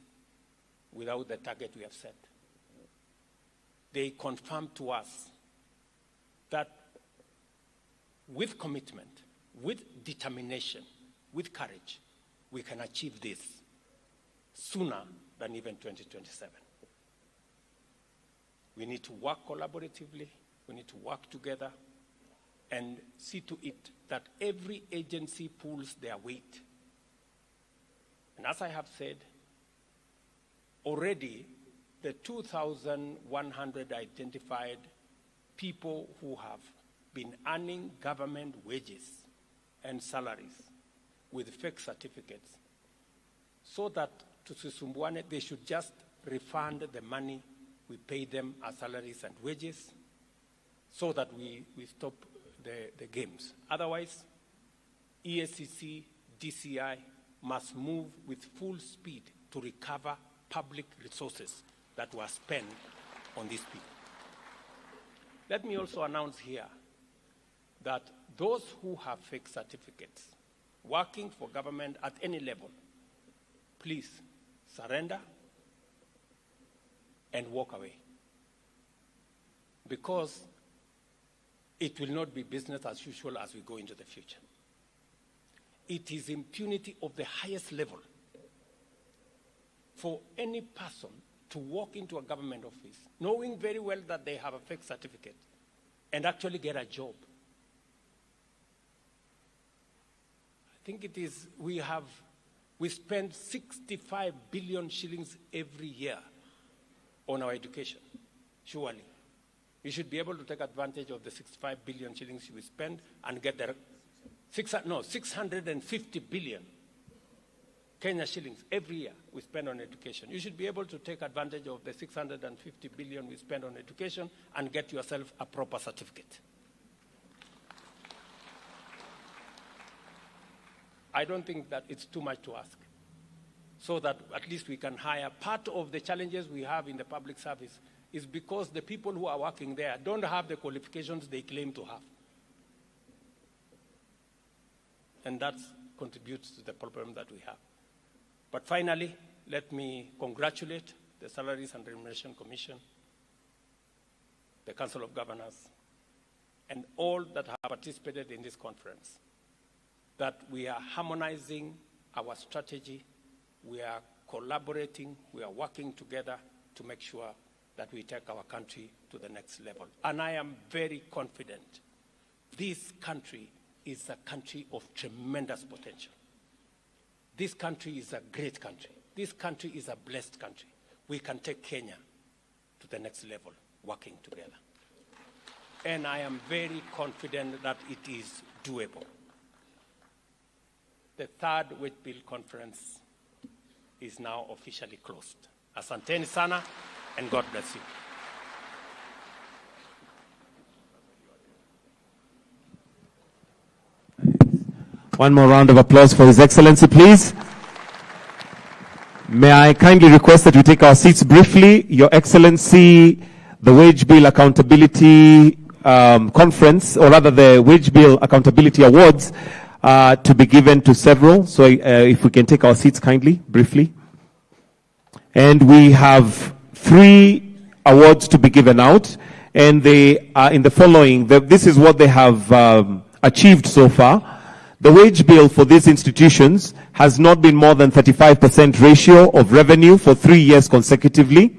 without the target we have set. They confirm to us that with commitment, with determination, with courage, we can achieve this sooner than even 2027. We need to work collaboratively, we need to work together and see to it that every agency pulls their weight. And as I have said, already the 2,100 identified people who have been earning government wages and salaries with fake certificates, so that to Sisumbuane, they should just refund the money we pay them as salaries and wages, so that we stop the games. Otherwise, EACC, DCI must move with full speed to recover public resources that were spent on these people. Let me also announce here that those who have fake certificates working for government at any level, please surrender and walk away. Because it will not be business as usual as we go into the future. It is impunity of the highest level for any person to walk into a government office knowing very well that they have a fake certificate and actually get a job. I think it is, we spend 65 billion shillings every year on our education, surely. We should be able to take advantage of the 65 billion shillings we spend and get the 650 billion Kenya shillings every year we spend on education. You should be able to take advantage of the 650 billion we spend on education and get yourself a proper certificate. I don't think that it's too much to ask, so that at least we can hire. Part of the challenges we have in the public service is because the people who are working there don't have the qualifications they claim to have. And that contributes to the problem that we have. But finally, let me congratulate the Salaries and Remuneration Commission, the Council of Governors, and all that have participated in this conference, that we are harmonizing our strategy, we are collaborating, we are working together to make sure that we take our country to the next level. And I am very confident this country is a country of tremendous potential. This country is a great country. This country is a blessed country. We can take Kenya to the next level, working together. And I am very confident that it is doable. The third Wage Bill conference is now officially closed. Asanteni sana, and God bless you. One more round of applause for His Excellency, please. May I kindly request that we take our seats briefly. Your Excellency, the Wage Bill Accountability Conference, or rather the Wage Bill Accountability Awards, to be given to several. So if we can take our seats kindly, briefly. And we have 3 awards to be given out. And they are in the following. This is what they have achieved so far. The wage bill for these institutions has not been more than 35% ratio of revenue for 3 years consecutively.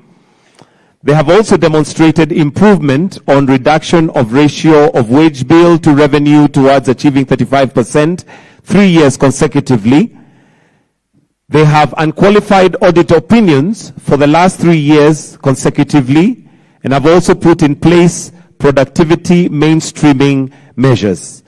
They have also demonstrated improvement on reduction of ratio of wage bill to revenue towards achieving 35% 3 years consecutively. They have unqualified audit opinions for the last 3 years consecutively, and have also put in place productivity mainstreaming measures.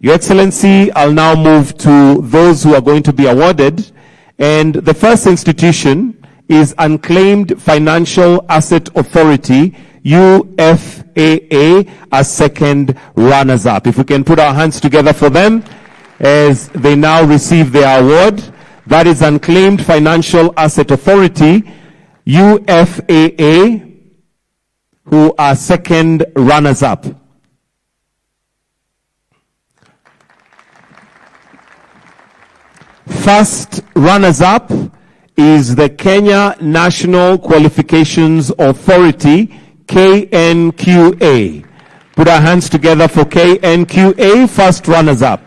Your Excellency, I'll now move to those who are going to be awarded. And the first institution is Unclaimed Financial Asset Authority, UFAA, as second runners-up. If we can put our hands together for them as they now receive their award. That is Unclaimed Financial Asset Authority, UFAA, who are second runners-up. First runners-up is the Kenya National Qualifications Authority, KNQA. Put our hands together for KNQA, first runners-up.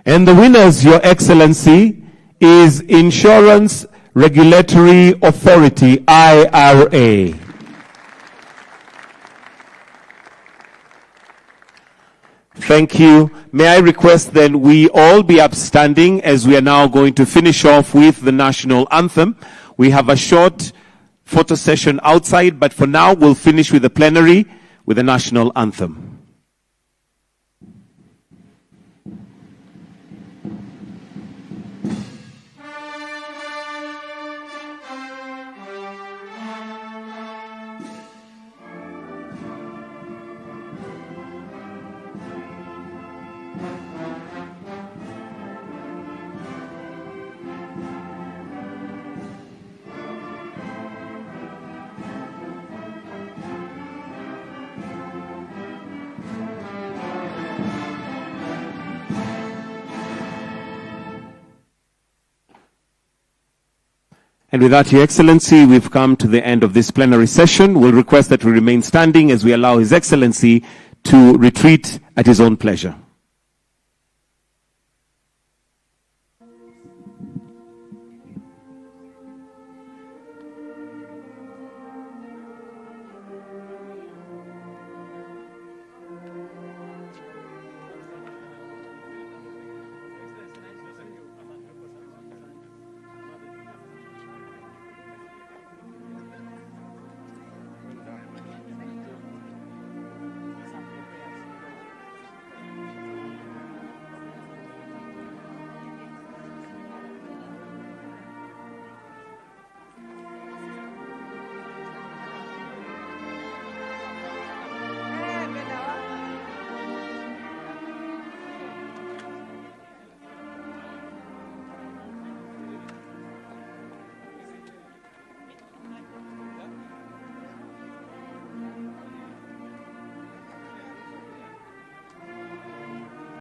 And the winners, Your Excellency, is Insurance Regulatory Authority, IRA. Thank you. May I request that we all be upstanding as we are now going to finish off with the national anthem. We have a short photo session outside, but for now we'll finish with the plenary with the national anthem. And with that, Your Excellency, we've come to the end of this plenary session. We'll request that we remain standing as we allow His Excellency to retreat at his own pleasure.